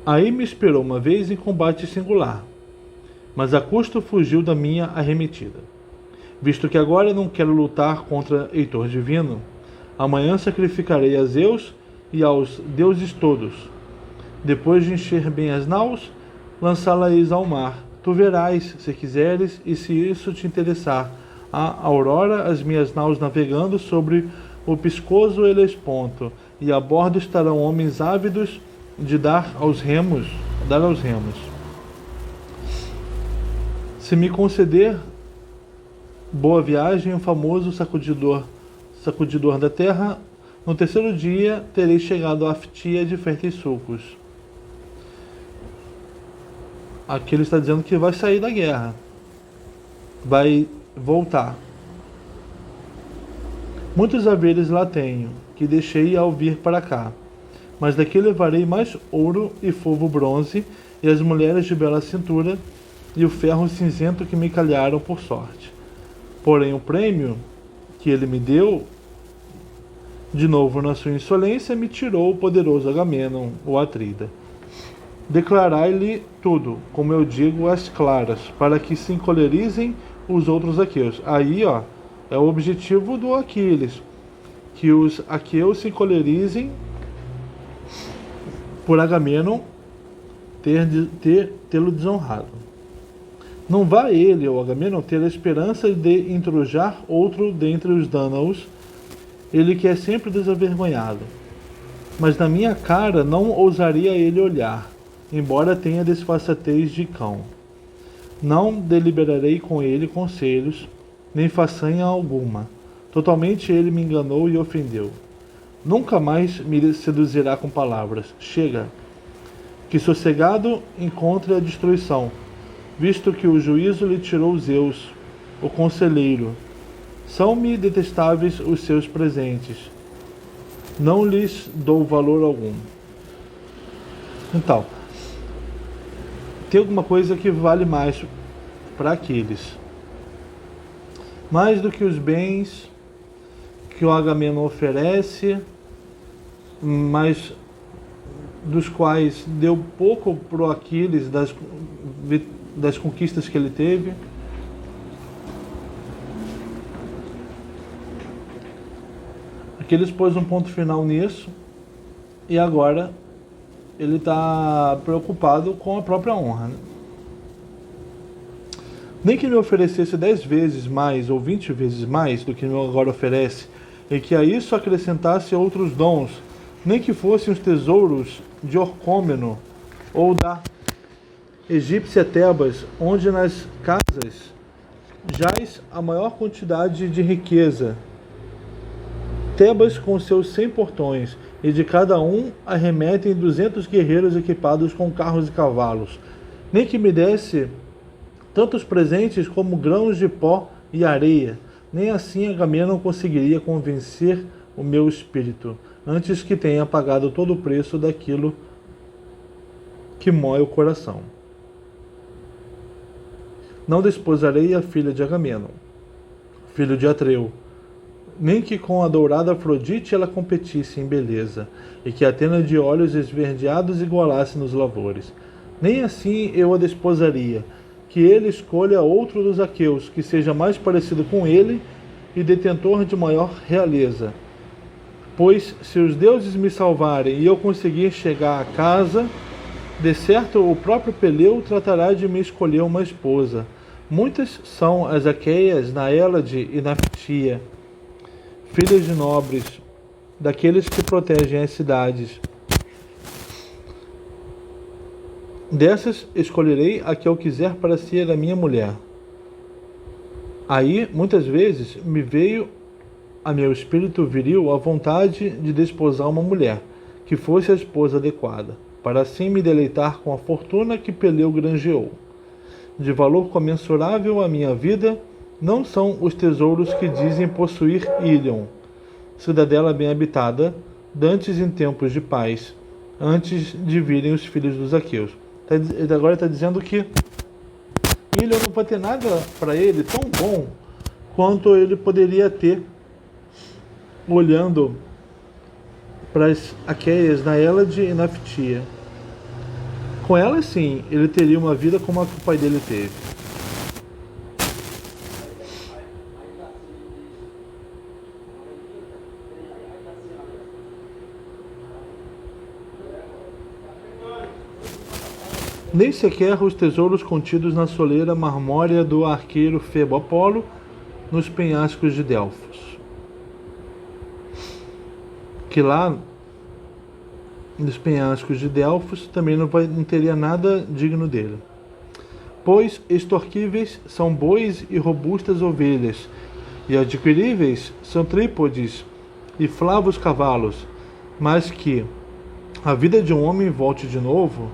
Aí me esperou uma vez em combate singular, mas a custo fugiu da minha arremetida. Visto que agora não quero lutar contra Heitor divino, amanhã sacrificarei a Zeus e aos deuses todos. Depois de encher bem as naus, lançá-las ao mar. Tu verás, se quiseres, e se isso te interessar, a aurora, as minhas naus navegando sobre o piscoso Helesponto, e a bordo estarão homens ávidos de dar aos remos. Se me conceder boa viagem, o famoso sacudidor da terra, no terceiro dia terei chegado à Ftia de férteis sulcos. Aqui ele está dizendo que vai sair da guerra, vai voltar. Muitos haveres lá tenho, que deixei ao vir para cá, mas daqui levarei mais ouro e fulvo bronze, e as mulheres de bela cintura, e o ferro cinzento que me calharam por sorte. Porém o prêmio que ele me deu, de novo na sua insolência, me tirou o poderoso Agamenon, o Atrida. Declarai-lhe tudo, como eu digo, às claras, para que se encolerizem os outros aqueus. Aí, é o objetivo do Aquiles, que os aqueus se encolerizem por Agamenon tê-lo desonrado. Não vá ele, ou Agamenon, ter a esperança de intrujar outro dentre os Dânaos, ele que é sempre desavergonhado. Mas na minha cara não ousaria ele olhar, embora tenha desfaçatez de cão. Não deliberarei com ele conselhos, nem façanha alguma. Totalmente ele me enganou e ofendeu. Nunca mais me seduzirá com palavras. Chega, que sossegado encontre a destruição, visto que o juízo lhe tirou Zeus, o conselheiro. São-me detestáveis os seus presentes. Não lhes dou valor algum. Então, tem alguma coisa que vale mais para Aquiles. Mais do que os bens que o Agamenon oferece, mas dos quais deu pouco para o Aquiles das conquistas que ele teve. Aquiles pôs um ponto final nisso e agora ele está preocupado com a própria honra, né? Nem que me oferecesse 10 vezes mais ou 20 vezes mais do que me agora oferece, e que a isso acrescentasse outros dons, nem que fossem os tesouros de Orcômeno ou da egípcia Tebas, onde nas casas jaz a maior quantidade de riqueza. Tebas com seus 100 portões, e de cada um arremetem 200 guerreiros equipados com carros e cavalos. Nem que me desse tantos presentes como grãos de pó e areia, nem assim Agamenon conseguiria convencer o meu espírito, antes que tenha pagado todo o preço daquilo que mói o coração. Não desposarei a filha de Agamenon, filho de Atreu, nem que com a dourada Afrodite ela competisse em beleza, e que Atena de olhos esverdeados igualasse nos lavores. Nem assim eu a desposaria, que ele escolha outro dos aqueus, que seja mais parecido com ele e detentor de maior realeza. Pois, se os deuses me salvarem e eu conseguir chegar a casa, de certo o próprio Peleu tratará de me escolher uma esposa. Muitas são as aqueias na Hélade e na Fitia, filhas de nobres, daqueles que protegem as cidades. Dessas escolherei a que eu quiser para ser a minha mulher. Aí, muitas vezes, me veio a meu espírito viril a vontade de desposar uma mulher, que fosse a esposa adequada, para assim me deleitar com a fortuna que Peleu granjeou. De valor comensurável à minha vida, não são os tesouros que dizem possuir Ilion, cidadela bem habitada, dantes em tempos de paz, antes de virem os filhos dos aqueus. Ele agora está dizendo que Ilion não vai ter nada para ele tão bom quanto ele poderia ter olhando para as aqueias na Hélade e na Fitia. Com elas, sim, ele teria uma vida como a que o pai dele teve. Nem sequer os tesouros contidos na soleira marmórea do arqueiro Febo Apolo nos penhascos de Delfos. Que lá, nos penhascos de Delfos, também não teria nada digno dele. Pois extorquíveis são bois e robustas ovelhas, e adquiríveis são trípodes e flavos cavalos, mas que a vida de um homem volte de novo,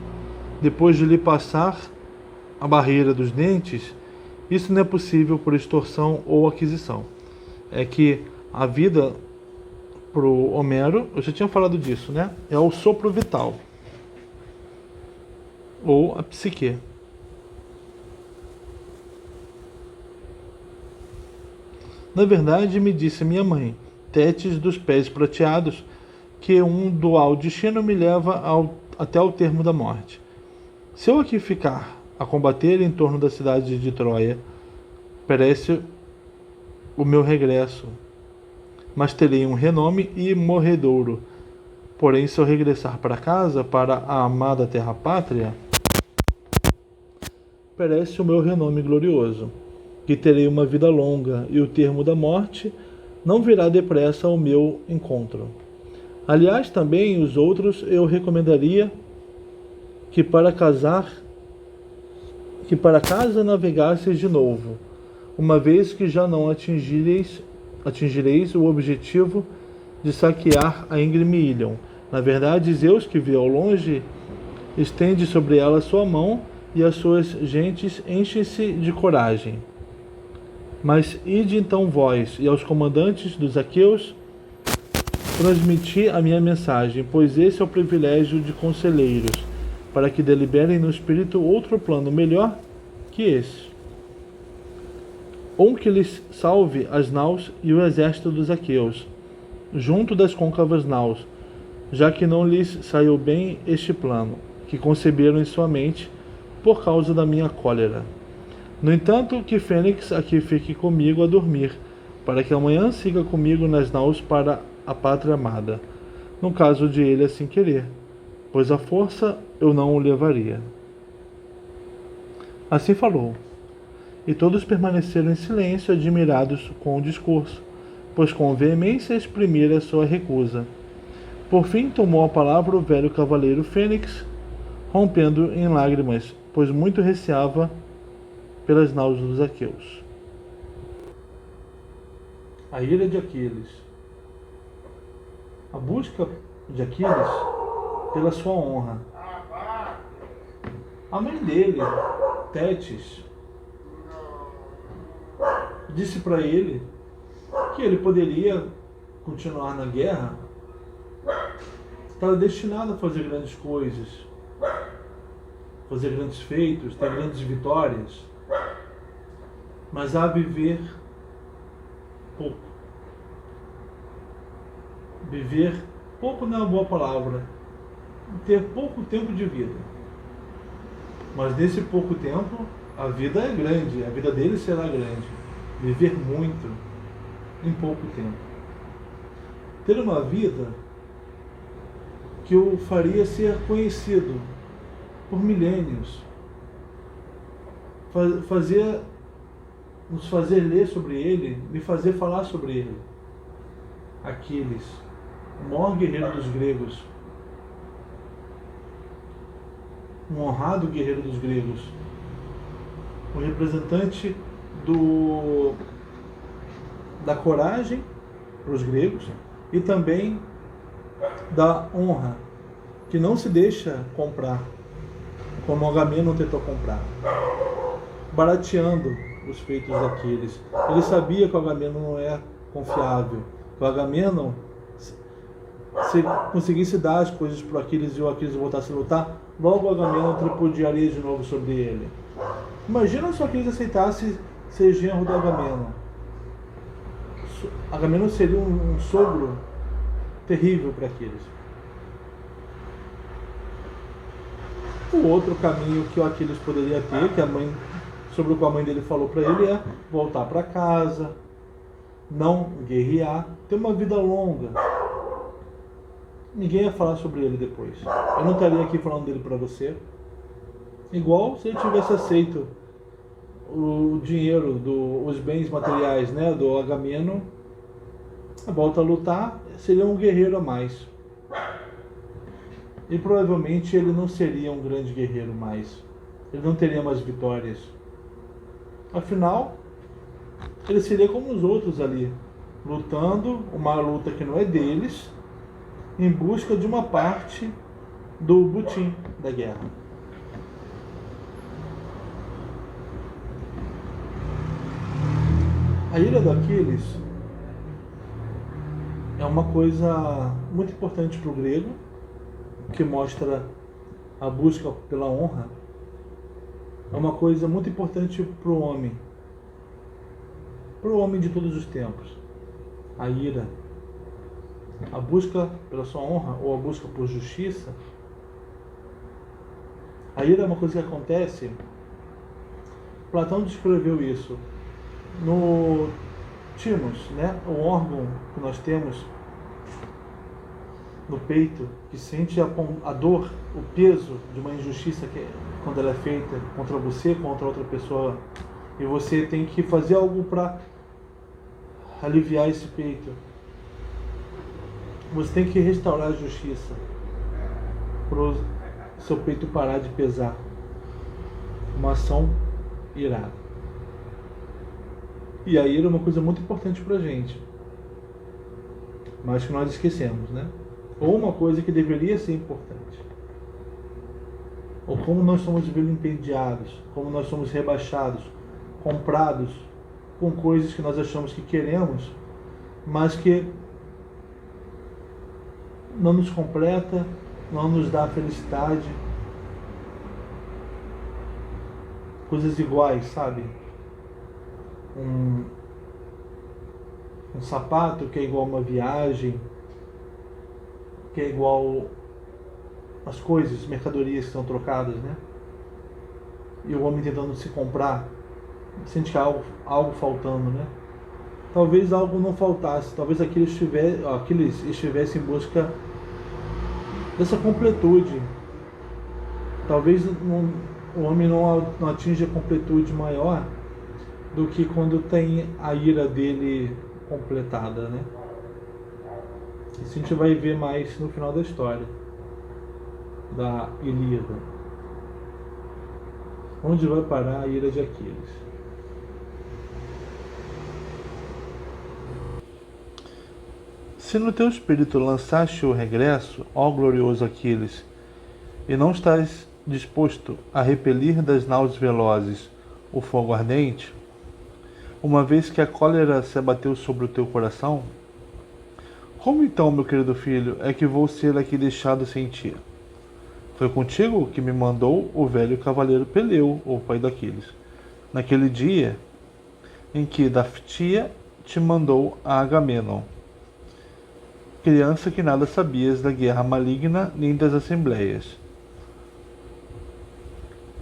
depois de lhe passar a barreira dos dentes, isso não é possível por extorsão ou aquisição. É que a vida, para o Homero, eu já tinha falado disso, né? É o sopro vital, ou a psique. Na verdade, me disse minha mãe, Tétis dos pés prateados, que um dual destino me leva até o termo da morte. Se eu aqui ficar a combater em torno da cidade de Troia, perece o meu regresso, mas terei um renome e morredouro. Porém, se eu regressar para casa, para a amada terra-pátria, perece o meu renome glorioso, que terei uma vida longa, e o termo da morte não virá depressa ao meu encontro. Aliás, também os outros eu recomendaria que para casa navegasseis de novo, uma vez que já não atingireis o objetivo de saquear a íngreme Ilion. Na verdade, Zeus, que vê ao longe, estende sobre ela sua mão, e as suas gentes enchem-se de coragem. Mas ide então vós, e aos comandantes dos aqueus, transmiti a minha mensagem, pois esse é o privilégio de conselheiros, para que deliberem no espírito outro plano melhor que esse. ou que lhes salve as naus e o exército dos aqueus, junto das côncavas naus, já que não lhes saiu bem este plano, que conceberam em sua mente, por causa da minha cólera. No entanto, que Fênix aqui fique comigo a dormir, para que amanhã siga comigo nas naus para a pátria amada, no caso de ele assim querer, pois à força eu não o levaria. Assim falou, e todos permaneceram em silêncio, admirados com o discurso, pois com veemência exprimira sua recusa. Por fim tomou a palavra o velho cavaleiro Fênix, rompendo em lágrimas, pois muito receava pelas naus dos aqueus. A ira de Aquiles. A busca de Aquiles pela sua honra. A mãe dele, Tétis, disse para ele que ele poderia continuar na guerra, estava destinado a fazer grandes coisas, fazer grandes feitos, ter grandes vitórias, mas a viver pouco. Viver pouco não é uma boa palavra, ter pouco tempo de vida. Mas nesse pouco tempo, a vida é grande, a vida dele será grande. Viver muito em pouco tempo. Ter uma vida que o faria ser conhecido por milênios. Nos fazer ler sobre ele, me fazer falar sobre ele. Aquiles, o maior guerreiro dos gregos. Um honrado guerreiro dos gregos. O representante da coragem para os gregos e também da honra, que não se deixa comprar, como Agamemnon tentou comprar, barateando os feitos daqueles. Ele sabia que o Agamemnon não é confiável, que o Agamemnon, se conseguisse dar as coisas para Aquiles e o Aquiles voltasse a lutar, logo o Agamemnon tripudiaria de novo sobre ele. Imagina se o Aquiles aceitasse ser genro do Agamemnon. Agamemnon seria um sogro terrível para Aquiles. O outro caminho que o Aquiles poderia ter, sobre o qual a mãe dele falou para ele, é voltar para casa, não guerrear, ter uma vida longa. Ninguém ia falar sobre ele depois. Eu não estaria aqui falando dele para você. Igual se ele tivesse aceito o dinheiro, os bens materiais, né, do Agamemnon, volta a lutar, seria um guerreiro a mais. E provavelmente ele não seria um grande guerreiro mais. Ele não teria mais vitórias. Afinal, ele seria como os outros ali, lutando uma luta que não é deles, em busca de uma parte do butim da guerra. A ira do Aquiles é uma coisa muito importante para o grego, que mostra a busca pela honra. É uma coisa muito importante para o homem de todos os tempos. A ira, a busca pela sua honra ou a busca por justiça. A ira é uma coisa que acontece. Platão descreveu isso no tínus, né? O órgão que nós temos no peito, que sente a dor, o peso de uma injustiça quando ela é feita contra você, contra outra pessoa, e você tem que fazer algo para aliviar esse peito. Você tem que restaurar a justiça para o seu peito parar de pesar. Uma ação irada. E a ira é uma coisa muito importante para a gente, mas que nós esquecemos, né? Ou uma coisa que deveria ser importante. Ou como nós somos vilipendiados, como nós somos rebaixados, comprados com coisas que nós achamos que queremos, mas que não nos completa, não nos dá felicidade. Coisas iguais, sabe? um sapato que é igual a uma viagem, que é igual as coisas, mercadorias que são trocadas, né? E o homem tentando se comprar, sente que há algo faltando, né? Talvez algo não faltasse, talvez Aquiles estivesse em busca dessa completude. Talvez o homem não atinja a completude maior do que quando tem a ira dele completada, né? Isso a gente vai ver mais no final da história da Ilíada. Onde vai parar a ira de Aquiles? Se no teu espírito lançaste o regresso, ó glorioso Aquiles, e não estás disposto a repelir das naus velozes o fogo ardente, uma vez que a cólera se abateu sobre o teu coração, como então, meu querido filho, é que vou ser aqui deixado sem ti? Foi contigo que me mandou o velho cavaleiro Peleu, o pai de Aquiles, naquele dia em que Daftia te mandou a Agamenon, criança que nada sabias da guerra maligna nem das assembleias.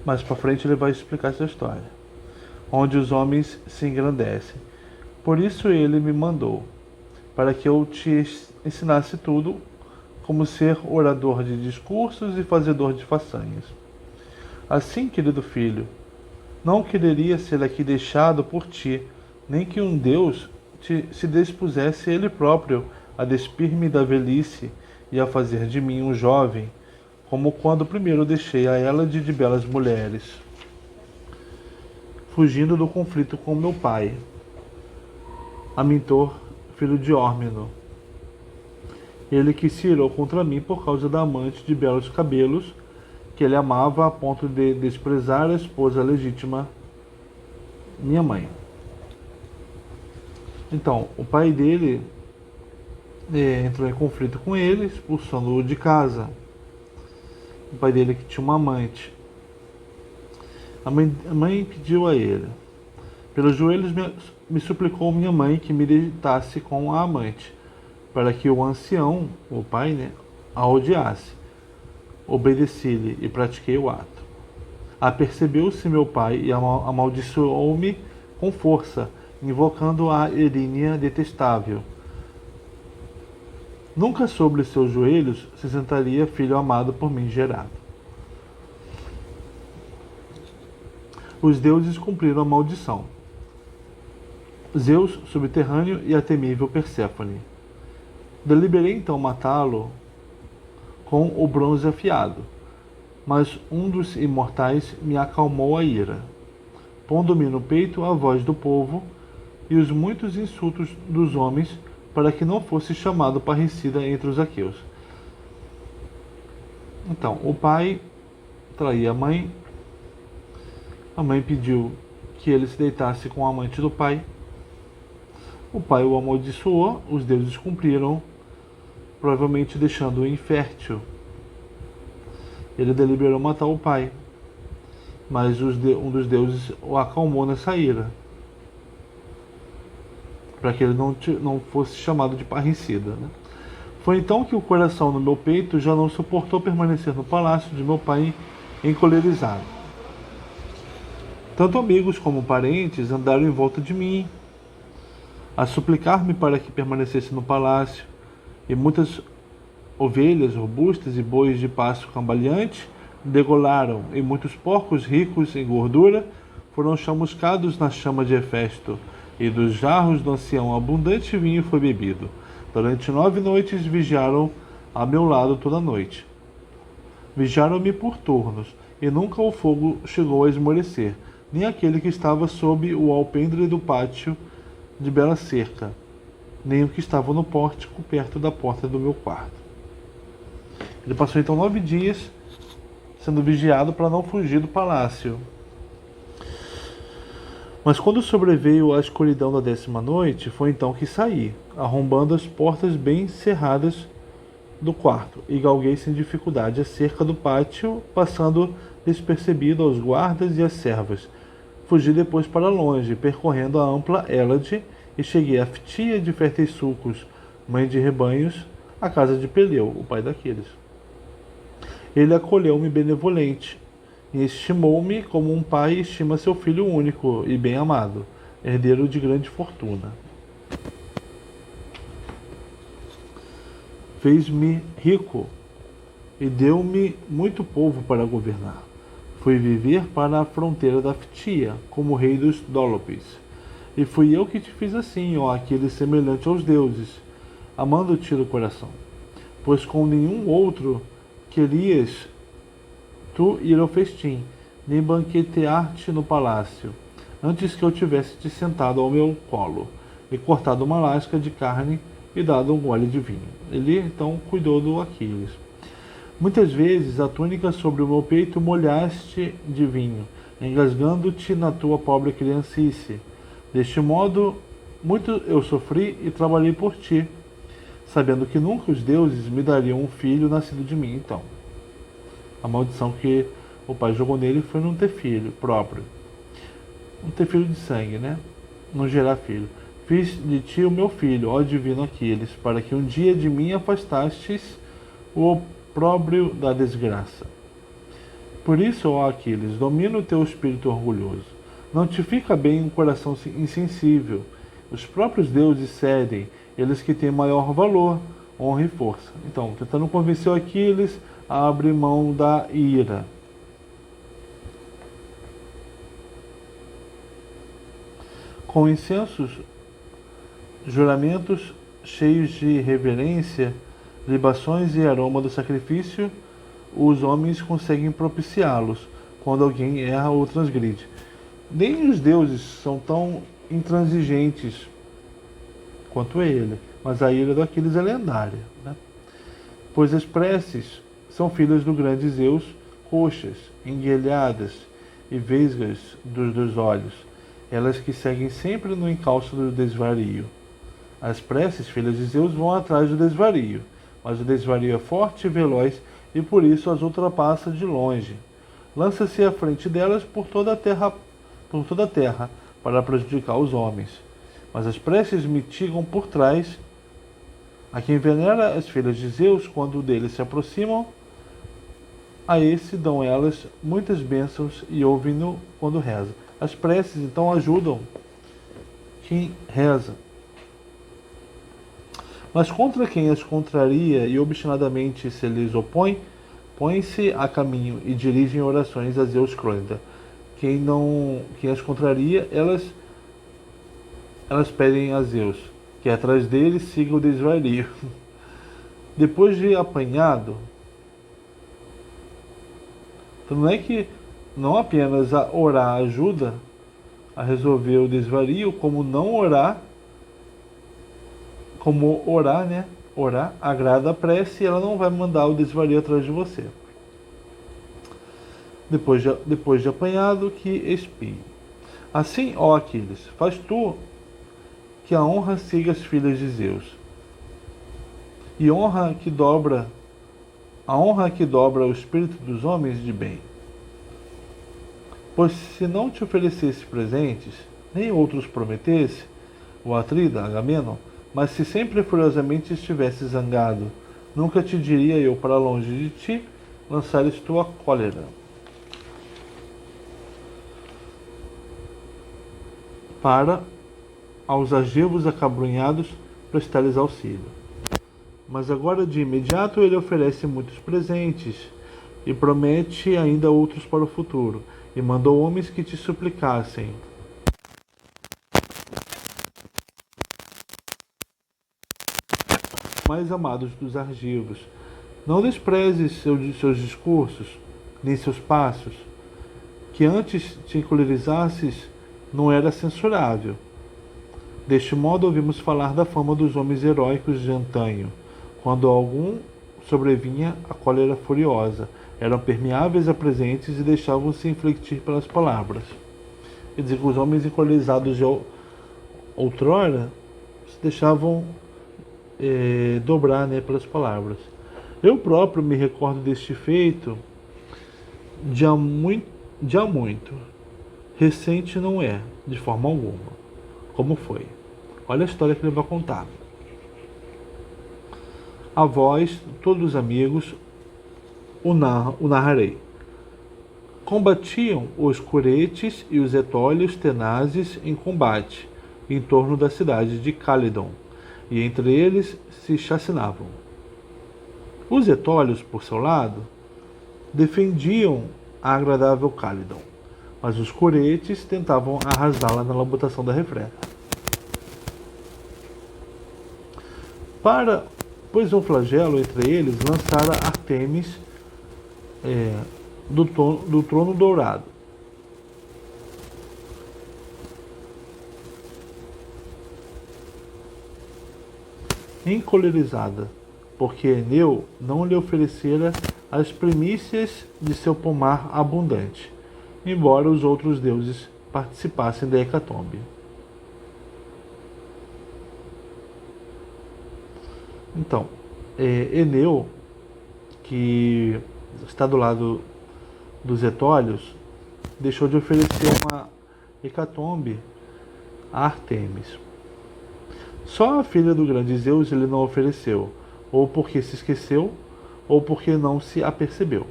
Mais para frente ele vai explicar essa história, onde os homens se engrandecem. Por isso ele me mandou, para que eu te ensinasse tudo, como ser orador de discursos e fazedor de façanhas. Assim, querido filho, não quereria ser aqui deixado por ti, nem que um Deus se dispusesse ele próprio a despir-me da velhice e a fazer de mim um jovem, como quando primeiro deixei a Hélade de belas mulheres, fugindo do conflito com meu pai, Amintor, filho de Órmeno. Ele que se irou contra mim por causa da amante de belos cabelos, que ele amava a ponto de desprezar a esposa legítima, minha mãe. Então, o pai dele entrou em conflito com ele, expulsando-o de casa. O pai dele que tinha uma amante. A mãe pediu a ele. Pelos joelhos me suplicou minha mãe que me deitasse com a amante, para que o ancião, o pai, né, a odiasse. Obedeci-lhe e pratiquei o ato. Apercebeu-se meu pai e amaldiçoou-me com força, invocando a Erínia detestável. Nunca sobre seus joelhos se sentaria filho amado por mim gerado. Os deuses cumpriram a maldição. Zeus subterrâneo e a temível Perséfone. Deliberei então matá-lo com o bronze afiado, mas um dos imortais me acalmou a ira, pondo-me no peito a voz do povo e os muitos insultos dos homens, para que não fosse chamado parricida entre os aqueus. Então, o pai traía a mãe pediu que ele se deitasse com a amante do pai. O pai o amaldiçoou, os deuses cumpriram, provavelmente deixando-o infértil. Ele deliberou matar o pai, mas um dos deuses o acalmou nessa ira, para que ele não fosse chamado de parricida, né? Foi então que o coração no meu peito já não suportou permanecer no palácio de meu pai encolerizado. Tanto amigos como parentes andaram em volta de mim, a suplicar-me para que permanecesse no palácio, e muitas ovelhas robustas e bois de pasto cambaleante degolaram, e muitos porcos ricos em gordura foram chamuscados na chama de Hefesto, e dos jarros do ancião abundante vinho foi bebido. Durante 9 noites vigiaram a meu lado toda noite. Vigiaram-me por turnos, e nunca o fogo chegou a esmorecer, nem aquele que estava sob o alpendre do pátio de bela cerca, nem o que estava no pórtico perto da porta do meu quarto. Ele passou então 9 dias sendo vigiado para não fugir do palácio. Mas quando sobreveio a escuridão da 10ª noite, foi então que saí, arrombando as portas bem cerradas do quarto, e galguei sem dificuldade a cerca do pátio, passando despercebido aos guardas e às servas, Fugi depois para longe, percorrendo a ampla Hélade, e cheguei a Ftia de férteis sulcos, mãe de rebanhos, à casa de Peleu, o pai daqueles. Ele acolheu-me benevolente, e estimou-me como um pai estima seu filho único e bem amado, herdeiro de grande fortuna. Fez-me rico e deu-me muito povo para governar. Fui viver para a fronteira da Ftia, como rei dos Dólopes. E fui eu que te fiz assim, ó, aquele semelhante aos deuses, amando-te do coração. Pois com nenhum outro querias tu ir ao festim, nem banquetear-te no palácio, antes que eu tivesse te sentado ao meu colo, e cortado uma lasca de carne e dado um gole de vinho. Ele então cuidou do Aquiles. Muitas vezes a túnica sobre o meu peito molhaste de vinho, engasgando-te na tua pobre criancice. Deste modo, muito eu sofri e trabalhei por ti, sabendo que nunca os deuses me dariam um filho nascido de mim. Então, a maldição que o pai jogou nele foi não ter filho próprio. Não ter filho de sangue, né? Não gerar filho. Fiz de ti o meu filho, ó divino Aquiles, para que um dia de mim afastastes o opróbrio da desgraça. Por isso, ó Aquiles, domina o teu espírito orgulhoso. Não te fica bem um coração insensível. Os próprios deuses cedem, eles que têm maior valor, honra e força. Então, tentando convencer o Aquiles a abrir mão da ira. Com incensos, juramentos cheios de reverência, libações e aroma do sacrifício, os homens conseguem propiciá-los quando alguém erra ou transgride. Nem os deuses são tão intransigentes quanto ele, mas a ira do Aquiles é lendária, né? Pois as preces são filhas do grande Zeus, roxas, enguelhadas e vesgas dos olhos, elas que seguem sempre no encalço do desvario. As preces, filhas de Zeus, vão atrás do desvario, mas o desvario é forte e veloz e por isso as ultrapassa de longe. Lança-se à frente delas por toda a terra para prejudicar os homens. Mas as preces mitigam por trás. A quem venera as filhas de Zeus, quando deles se aproximam, a esse dão elas muitas bênçãos e ouvem-no quando reza. As preces então ajudam quem reza. Mas contra quem as contraria e obstinadamente se lhes opõe, põe-se a caminho e dirigem orações a Zeus Crônida. Quem as contraria, elas pedem a Zeus, que atrás deles siga o desvario. Depois de apanhado, então não é que não apenas a orar ajuda a resolver o desvario, como orar, né? Orar agrada a prece e ela não vai mandar o desvario atrás de você. Depois de apanhado, que expie. Assim, ó Aquiles, faz tu que a honra siga as filhas de Zeus. E a honra que dobra o espírito dos homens de bem. Pois se não te oferecesse presentes, nem outros prometesse, o Atrida, Agamenon, mas se sempre furiosamente estivesse zangado, nunca te diria eu para longe de ti, lançares tua cólera. Para aos argivos acabrunhados prestar-lhes auxílio. Mas agora de imediato ele oferece muitos presentes e promete ainda outros para o futuro, e mandou homens que te suplicassem. Mais amados dos argivos, não desprezes seus discursos, nem seus passos, que antes te encolerizasses não era censurável. Deste modo ouvimos falar da fama dos homens heróicos de antanho, quando algum sobrevinha a cólera furiosa, eram permeáveis a presentes e deixavam-se inflectir pelas palavras. Quer dizer que os homens encolerizados de outrora se deixavam dobrar, né, pelas palavras. Eu próprio me recordo deste feito de há muito, Recente não é, de forma alguma. Como foi? Olha a história que ele vai contar. A vós, todos os amigos, o narrarei. Combatiam os curetes e os etólios tenazes em combate, em torno da cidade de Calydon, e entre eles se chacinavam. Os etólios, por seu lado, defendiam a agradável Calydon, mas os curetes tentavam arrasá-la na labutação da refrega. Pois um flagelo entre eles lançara Artemis do trono dourado. Encolerizada, porque Eneu não lhe oferecera as primícias de seu pomar abundante, embora os outros deuses participassem da hecatombe. Então, Eneu, que está do lado dos etólios, deixou de oferecer uma hecatombe a Artemis. Só a filha do grande Zeus ele não ofereceu, ou porque se esqueceu, ou porque não se apercebeu.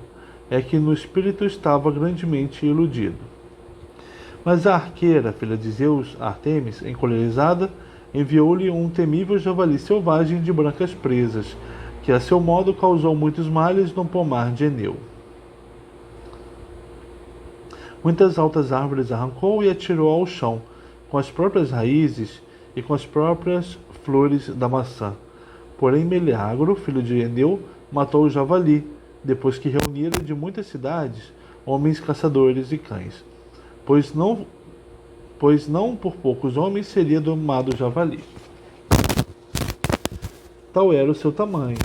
É que no espírito estava grandemente iludido. Mas a arqueira, filha de Zeus, Artemis, encolerizada, enviou-lhe um temível javali selvagem de brancas presas, que a seu modo causou muitos males no pomar de Eneu. Muitas altas árvores arrancou e atirou ao chão, com as próprias raízes e com as próprias flores da maçã. Porém Meleagro, filho de Eneu, matou o javali, depois que reunira de muitas cidades homens caçadores e cães, pois não por poucos homens seria domado o javali. Tal era o seu tamanho,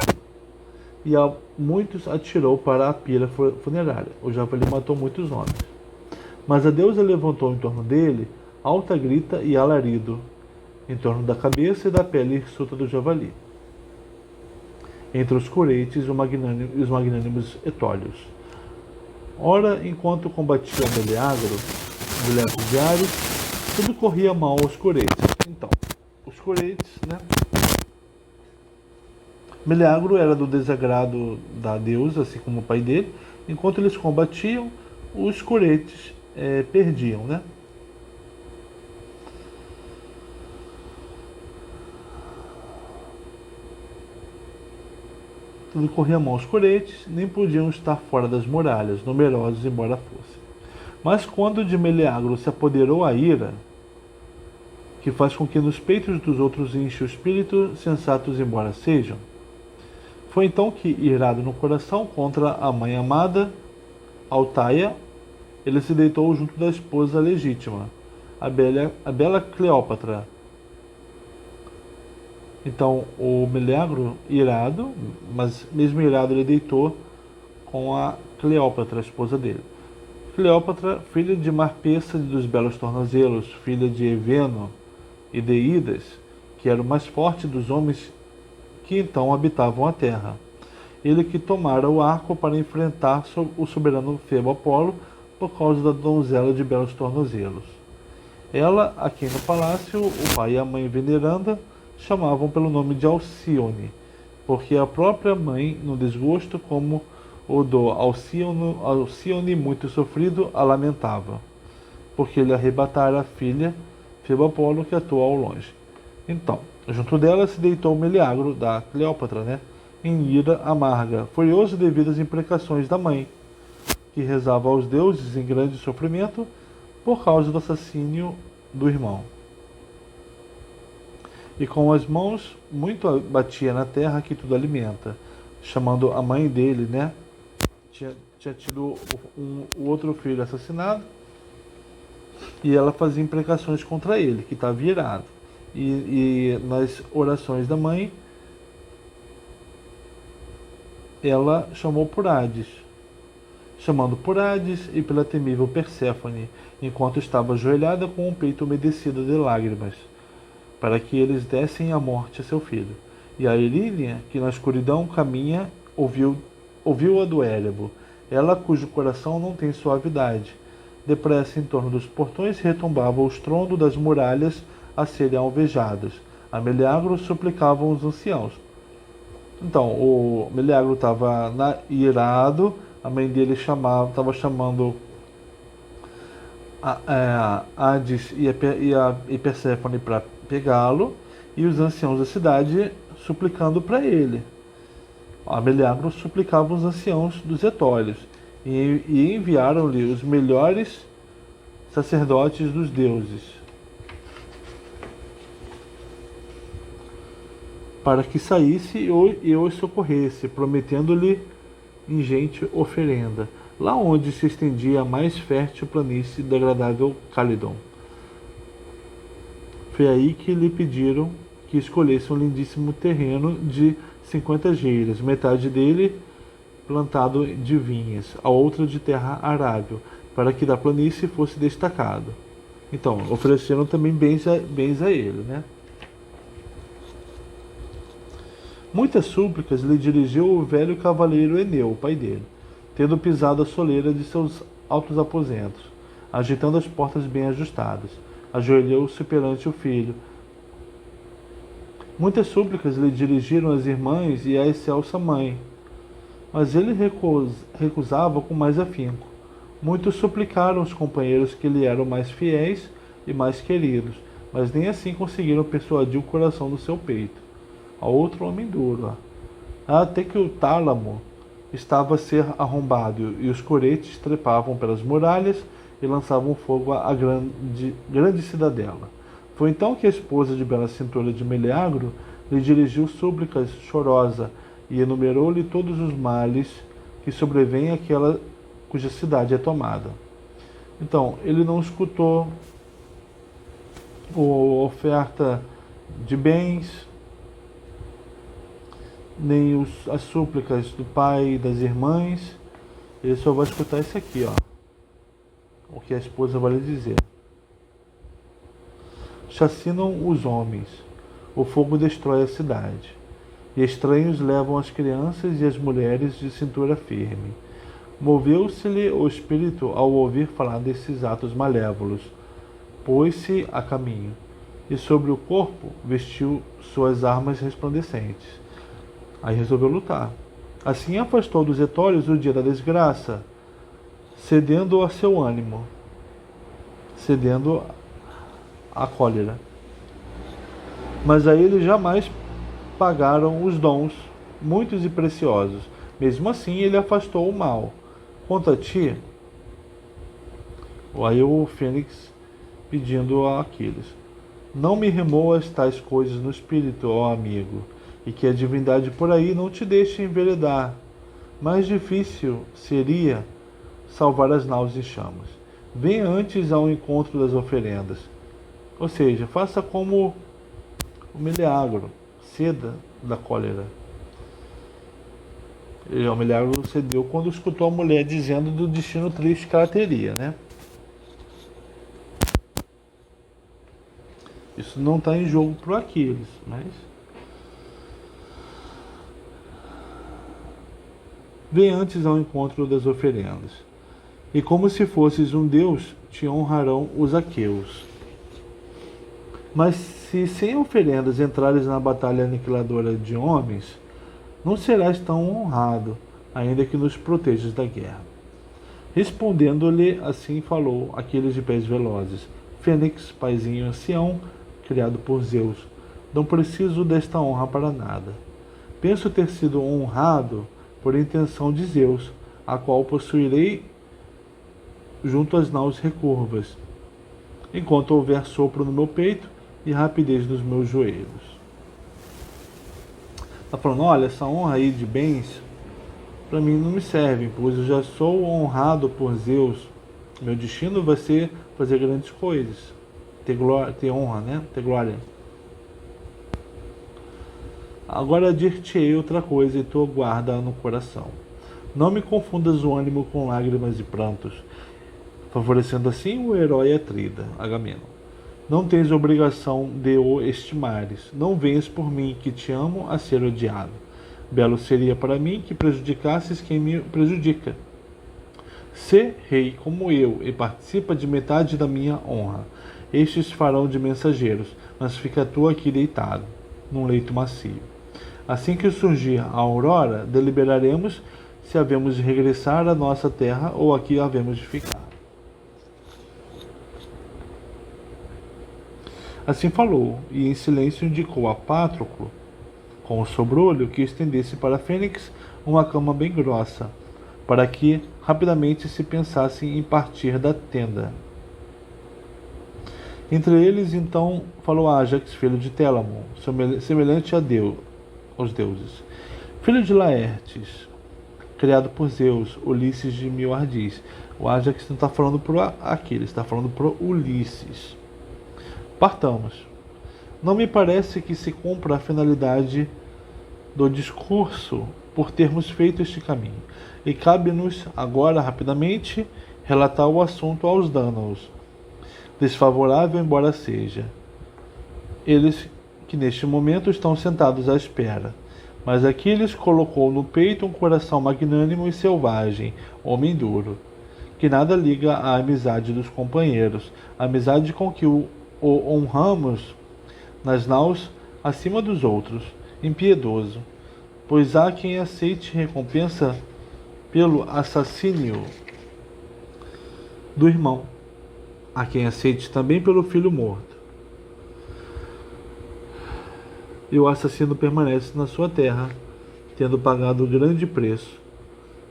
e a muitos atirou para a pira funerária. O javali matou muitos homens. Mas a deusa levantou em torno dele alta grita e alarido, em torno da cabeça e da pele hirsuta do javali, entre os curetes e os magnânimos etólios. Ora, enquanto combatia Meleagro, mulher de Ares, tudo corria mal aos curetes. Então, os curetes, né? Meleagro era do desagrado da deusa, assim como o pai dele. Enquanto eles combatiam, os curetes perdiam, né? Tudo corria mal aos curetes, nem podiam estar fora das muralhas, numerosos embora fossem. Mas quando de Meleagro se apoderou a ira, que faz com que nos peitos dos outros enche o espírito, sensatos embora sejam, foi então que, irado no coração contra a mãe amada, Altaia, ele se deitou junto da esposa legítima, a bela Cleópatra. Então o Meleagro, irado, mas mesmo irado ele deitou com a Cleópatra, a esposa dele. Cleópatra, filha de Marpessa dos belos tornozelos, filha de Eveno e de Idas, que era o mais forte dos homens que então habitavam a terra. Ele que tomara o arco para enfrentar o soberano Febo Apolo por causa da donzela de belos tornozelos. Ela, aqui no palácio, o pai e a mãe veneranda chamavam pelo nome de Alcíone, porque a própria mãe, no desgosto como o do Alcíone muito sofrido, a lamentava, porque ele arrebatara a filha Febo Apolo que atua ao longe. Então, junto dela se deitou Meleagro, da Cleópatra, né? Em ira amarga, furioso devido às imprecações da mãe, que rezava aos deuses em grande sofrimento por causa do assassínio do irmão. E com as mãos muito batia na terra que tudo alimenta, chamando a mãe dele, né? Tinha tido o outro filho assassinado, e ela fazia imprecações contra ele, que estava irado. E nas orações da mãe, ela chamou por Hades, chamando por Hades e pela temível Perséfone, enquanto estava ajoelhada com o peito umedecido de lágrimas, para que eles dessem a morte a seu filho. E a Erília, que na escuridão caminha, ouviu a do Érebo, ela cujo coração não tem suavidade, Depressa, em torno dos portões, retumbava o estrondo das muralhas a serem alvejadas. A Meleagro suplicavam os anciãos. Então, o Meleagro estava irado, a mãe dele estava chamando Hades e Perséfone para pegá-lo, e os anciãos da cidade suplicando para ele. A Meleagro suplicava os anciãos dos Etólios, e enviaram-lhe os melhores sacerdotes dos deuses, para que saísse e os socorresse, prometendo-lhe ingente oferenda, lá onde se estendia a mais fértil planície do agradável Calidon. Foi aí que lhe pediram que escolhesse um lindíssimo terreno de 50 geiras, metade dele plantado de vinhas, a outra de terra arável, para que da planície fosse destacado. Então, ofereceram também bens a ele, né? Muitas súplicas lhe dirigiu o velho cavaleiro Eneu, o pai dele, tendo pisado a soleira de seus altos aposentos, agitando as portas bem ajustadas. Ajoelhou-se perante o filho. Muitas súplicas lhe dirigiram as irmãs e a excelsa mãe, mas ele recusava com mais afinco. Muitos suplicaram os companheiros que lhe eram mais fiéis e mais queridos, mas nem assim conseguiram persuadir o coração do seu peito. A outro homem duro, até que o tálamo estava a ser arrombado e os coretes trepavam pelas muralhas e lançavam fogo à grande cidadela. Foi então que a esposa de bela cintura de Meleagro lhe dirigiu súplicas chorosa e enumerou-lhe todos os males que sobrevêm àquela cuja cidade é tomada. Então, ele não escutou a oferta de bens, nem as súplicas do pai e das irmãs. Ele só vai escutar isso aqui, ó, o que a esposa vai lhe dizer. Chacinam os homens, o fogo destrói a cidade, e estranhos levam as crianças e as mulheres de cintura firme. Moveu-se-lhe o espírito ao ouvir falar desses atos malévolos, pôs-se a caminho, e sobre o corpo vestiu suas armas resplandecentes. Aí resolveu lutar. Assim afastou dos etólios o dia da desgraça, cedendo a seu ânimo, cedendo à cólera. Mas a ele jamais pagaram os dons, muitos e preciosos. Mesmo assim, ele afastou o mal. Quanto a ti, aí o Fênix pedindo a Aquiles: não me remoas tais coisas no espírito, ó amigo, e que a divindade por aí não te deixe enveredar. Mais difícil seria salvar as naus em chamas. Venha antes ao encontro das oferendas. Ou seja, faça como o Meleagro, ceda da cólera. E o Meleagro cedeu quando escutou a mulher dizendo do destino triste que ela teria, né? Isso não está em jogo para o Aquiles, mas vem antes ao encontro das oferendas. E como se fosses um deus, te honrarão os aqueus. Mas se sem oferendas entrares na batalha aniquiladora de homens, não serás tão honrado, ainda que nos protejas da guerra. Respondendo-lhe, assim falou aqueles de pés velozes: Fênix, paizinho ancião, criado por Zeus, não preciso desta honra para nada. Penso ter sido honrado por intenção de Zeus, a qual possuirei junto às naus recurvas, enquanto houver sopro no meu peito e rapidez nos meus joelhos. Está falando, olha, essa honra aí de bens, para mim não me serve, pois eu já sou honrado por Zeus. Meu destino vai ser fazer grandes coisas, ter glória, ter honra, né? Ter glória. Agora dir-te-ei outra coisa e tu guarda no coração. Não me confundas o ânimo com lágrimas e prantos, favorecendo assim o herói Atrida, Agamenon. Não tens obrigação de o estimares. Não venhas por mim, que te amo, a ser odiado. Belo seria para mim que prejudicasses quem me prejudica. Sê rei como eu e participa de metade da minha honra. Estes farão de mensageiros, mas fica tu aqui deitado, num leito macio. Assim que surgir a aurora, deliberaremos se havemos de regressar à nossa terra ou aqui havemos de ficar. Assim falou, e em silêncio indicou a Patroclo, com o sobrolho, que estendesse para Fênix uma cama bem grossa, para que rapidamente se pensasse em partir da tenda. Entre eles, então, falou Ájax, filho de Télamon, semelhante aos deuses. Filho de Laertes, criado por Zeus, Ulisses de mil ardis. O Ájax não está falando para Aquiles, está falando para Ulisses. Partamos. Não me parece que se cumpra a finalidade do discurso por termos feito este caminho, e cabe-nos agora, rapidamente, relatar o assunto aos Dânaos, desfavorável embora seja. Eles que neste momento estão sentados à espera. Mas Aquiles colocou no peito um coração magnânimo e selvagem, homem duro, que nada liga à amizade dos companheiros, a amizade com que o honramos nas naus acima dos outros, impiedoso, pois há quem aceite recompensa pelo assassínio do irmão, há quem aceite também pelo filho morto. E o assassino permanece na sua terra, tendo pagado grande preço,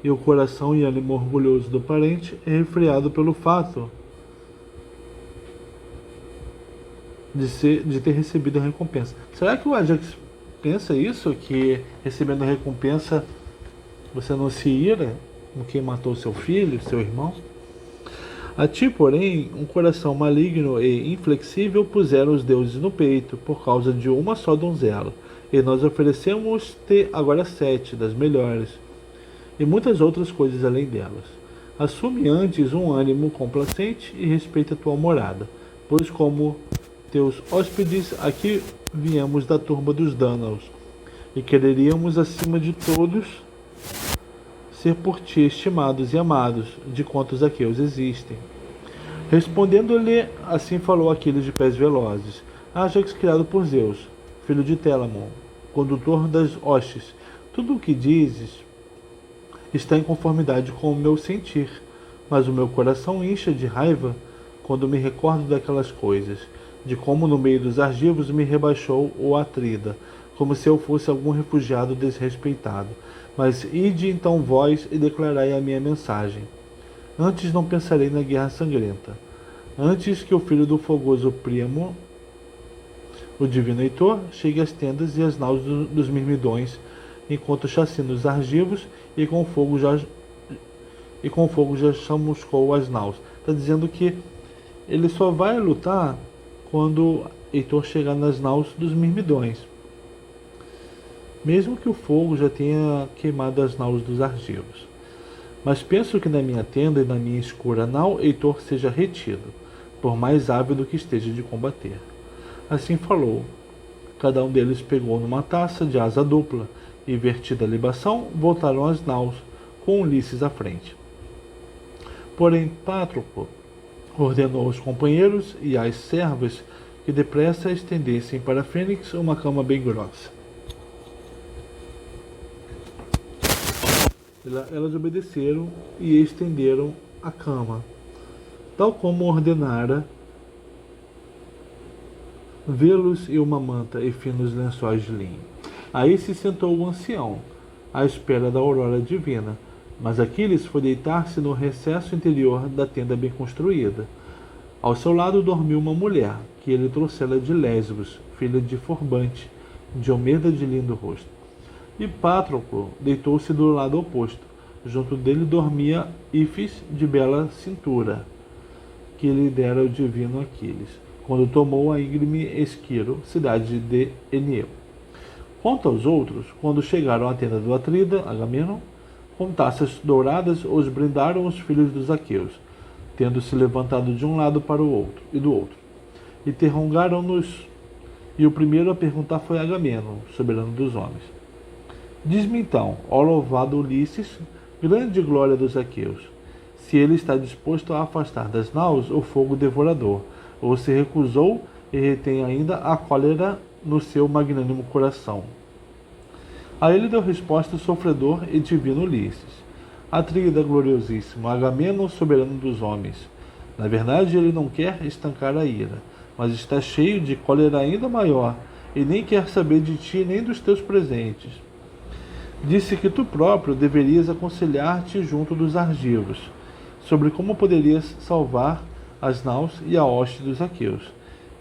e o coração e ânimo orgulhoso do parente é refreado pelo fato de ter recebido a recompensa. Será que o Ajax pensa isso? Que recebendo a recompensa você não se ira com quem matou seu filho, seu irmão? A ti, porém, um coração maligno e inflexível puseram os deuses no peito, por causa de uma só donzela, e nós oferecemos-te agora 7 das melhores, e muitas outras coisas além delas. Assume antes um ânimo complacente e respeita tua morada, pois como teus hóspedes aqui viemos da turba dos Dânaos, e quereríamos acima de todos ser por ti estimados e amados, de quantos aqueus existem. Respondendo-lhe, assim falou Aquiles de pés velozes: Ájax, criado por Zeus, filho de Télamon, condutor das hostes, tudo o que dizes está em conformidade com o meu sentir, mas o meu coração incha de raiva quando me recordo daquelas coisas, de como no meio dos argivos me rebaixou o Atrida, como se eu fosse algum refugiado desrespeitado. Mas ide então vós e declarai a minha mensagem. Antes não pensarei na guerra sangrenta. Antes que o filho do fogoso Príamo, o divino Heitor, chegue às tendas e às naus dos mirmidões, enquanto chacina os argivos e com fogo já chamuscou as naus. Está dizendo que ele só vai lutar quando Heitor chegar nas naus dos mirmidões, mesmo que o fogo já tenha queimado as naus dos argivos. Mas penso que na minha tenda e na minha escura nau Heitor seja retido, por mais ávido que esteja de combater. Assim falou. Cada um deles pegou numa taça de asa dupla, e vertida a libação, voltaram às naus, com Ulisses à frente. Porém Patroclo ordenou aos companheiros e às servas que depressa estendessem para Fênix uma cama bem grossa. Elas obedeceram e estenderam a cama, tal como ordenara, velos e uma manta e finos lençóis de linho. Aí se sentou o ancião, à espera da aurora divina, mas Aquiles foi deitar-se no recesso interior da tenda bem construída. Ao seu lado dormiu uma mulher, que ele trouxera de Lesbos, filha de Forbante, Diomeda de lindo rosto. E Patroclo deitou-se do lado oposto. Junto dele dormia Ífis, de bela cintura, que lhe dera o divino Aquiles, quando tomou a íngreme Esquiro, cidade de Eneu. Quanto aos outros, quando chegaram à tenda do Atrida, Agamenon, com taças douradas, os brindaram os filhos dos aqueus, tendo se levantado de um lado para o outro, e do outro. Interrogaram-nos, e o primeiro a perguntar foi Agamenon, soberano dos homens. Diz-me então, ó louvado Ulisses, grande glória dos aqueus, se ele está disposto a afastar das naus o fogo devorador, ou se recusou e retém ainda a cólera no seu magnânimo coração. A ele deu resposta o sofredor e divino Ulisses: Atrida gloriosíssimo, Agamenon soberano dos homens. Na verdade, ele não quer estancar a ira, mas está cheio de cólera ainda maior, e nem quer saber de ti nem dos teus presentes. Disse que tu próprio deverias aconselhar-te junto dos argivos, sobre como poderias salvar as naus e a hoste dos aqueus.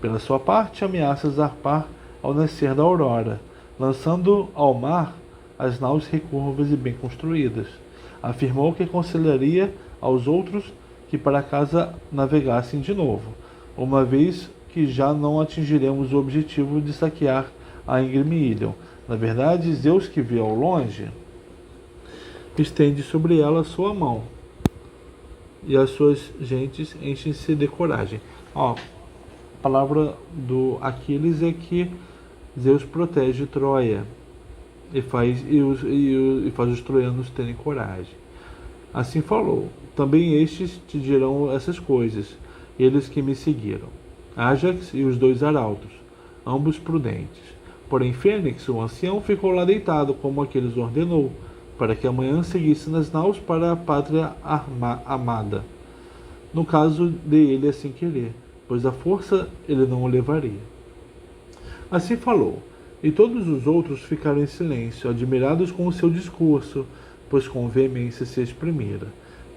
Pela sua parte, ameaça zarpar ao nascer da aurora, lançando ao mar as naus recurvas e bem construídas. Afirmou que aconselharia aos outros que para casa navegassem de novo, uma vez que já não atingiremos o objetivo de saquear a íngreme ilha. Na verdade, Zeus, que vê ao longe, estende sobre ela sua mão, e as suas gentes enchem-se de coragem. A palavra do Aquiles é que Zeus protege Troia e faz os troianos terem coragem. Assim falou: também estes te dirão essas coisas, eles que me seguiram. Ájax e os dois arautos, ambos prudentes. Porém Fênix, o ancião, ficou lá deitado, como aqueles ordenou, para que amanhã seguisse nas naus para a pátria amada, no caso de ele assim querer, pois a força ele não o levaria. Assim falou, e todos os outros ficaram em silêncio, admirados com o seu discurso, pois com veemência se exprimira.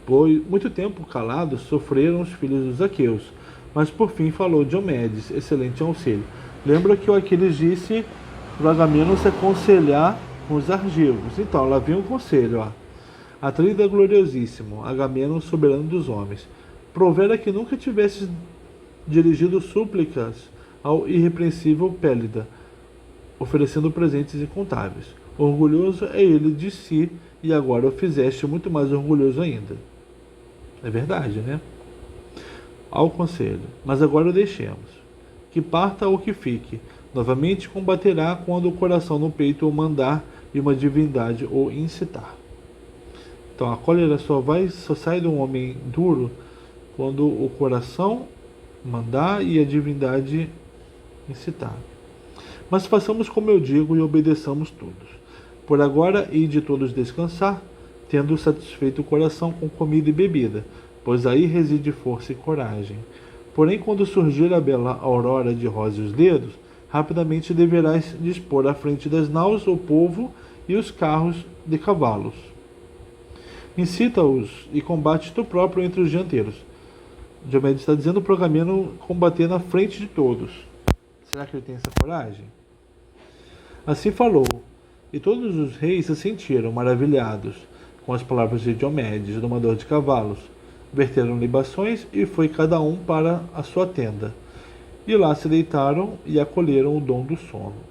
Pois, muito tempo calados, sofreram os filhos dos aqueus, mas por fim falou Diomedes, excelente auxílio. Lembra que o Aquiles disse para Agamenon se aconselhar com os argivos. Então, lá vem um conselho, Atrida gloriosíssimo, Agamenon soberano dos homens, provera que nunca tivesses dirigido súplicas ao irrepreensível Pélida, oferecendo presentes incontáveis. Orgulhoso é ele de si, e agora o fizeste muito mais orgulhoso ainda. É verdade, né? Ao conselho, mas agora o deixemos. Que parta ou que fique, novamente combaterá quando o coração no peito o mandar e uma divindade o incitar. Então a cólera só sai de um homem duro quando o coração mandar e a divindade incitar. Mas façamos como eu digo e obedeçamos todos. Por agora, ide todos descansar, tendo satisfeito o coração com comida e bebida, pois aí reside força e coragem. Porém, quando surgir a bela aurora de róseos dedos, rapidamente deverás dispor à frente das naus o povo e os carros de cavalos. Incita-os e combate tu próprio entre os dianteiros. Diomedes está dizendo para Agamenon combater na frente de todos. Será que ele tem essa coragem? Assim falou, e todos os reis se sentiram maravilhados com as palavras de Diomedes, domador de cavalos. Verteram libações e foi cada um para a sua tenda. E lá se deitaram e acolheram o dom do sono.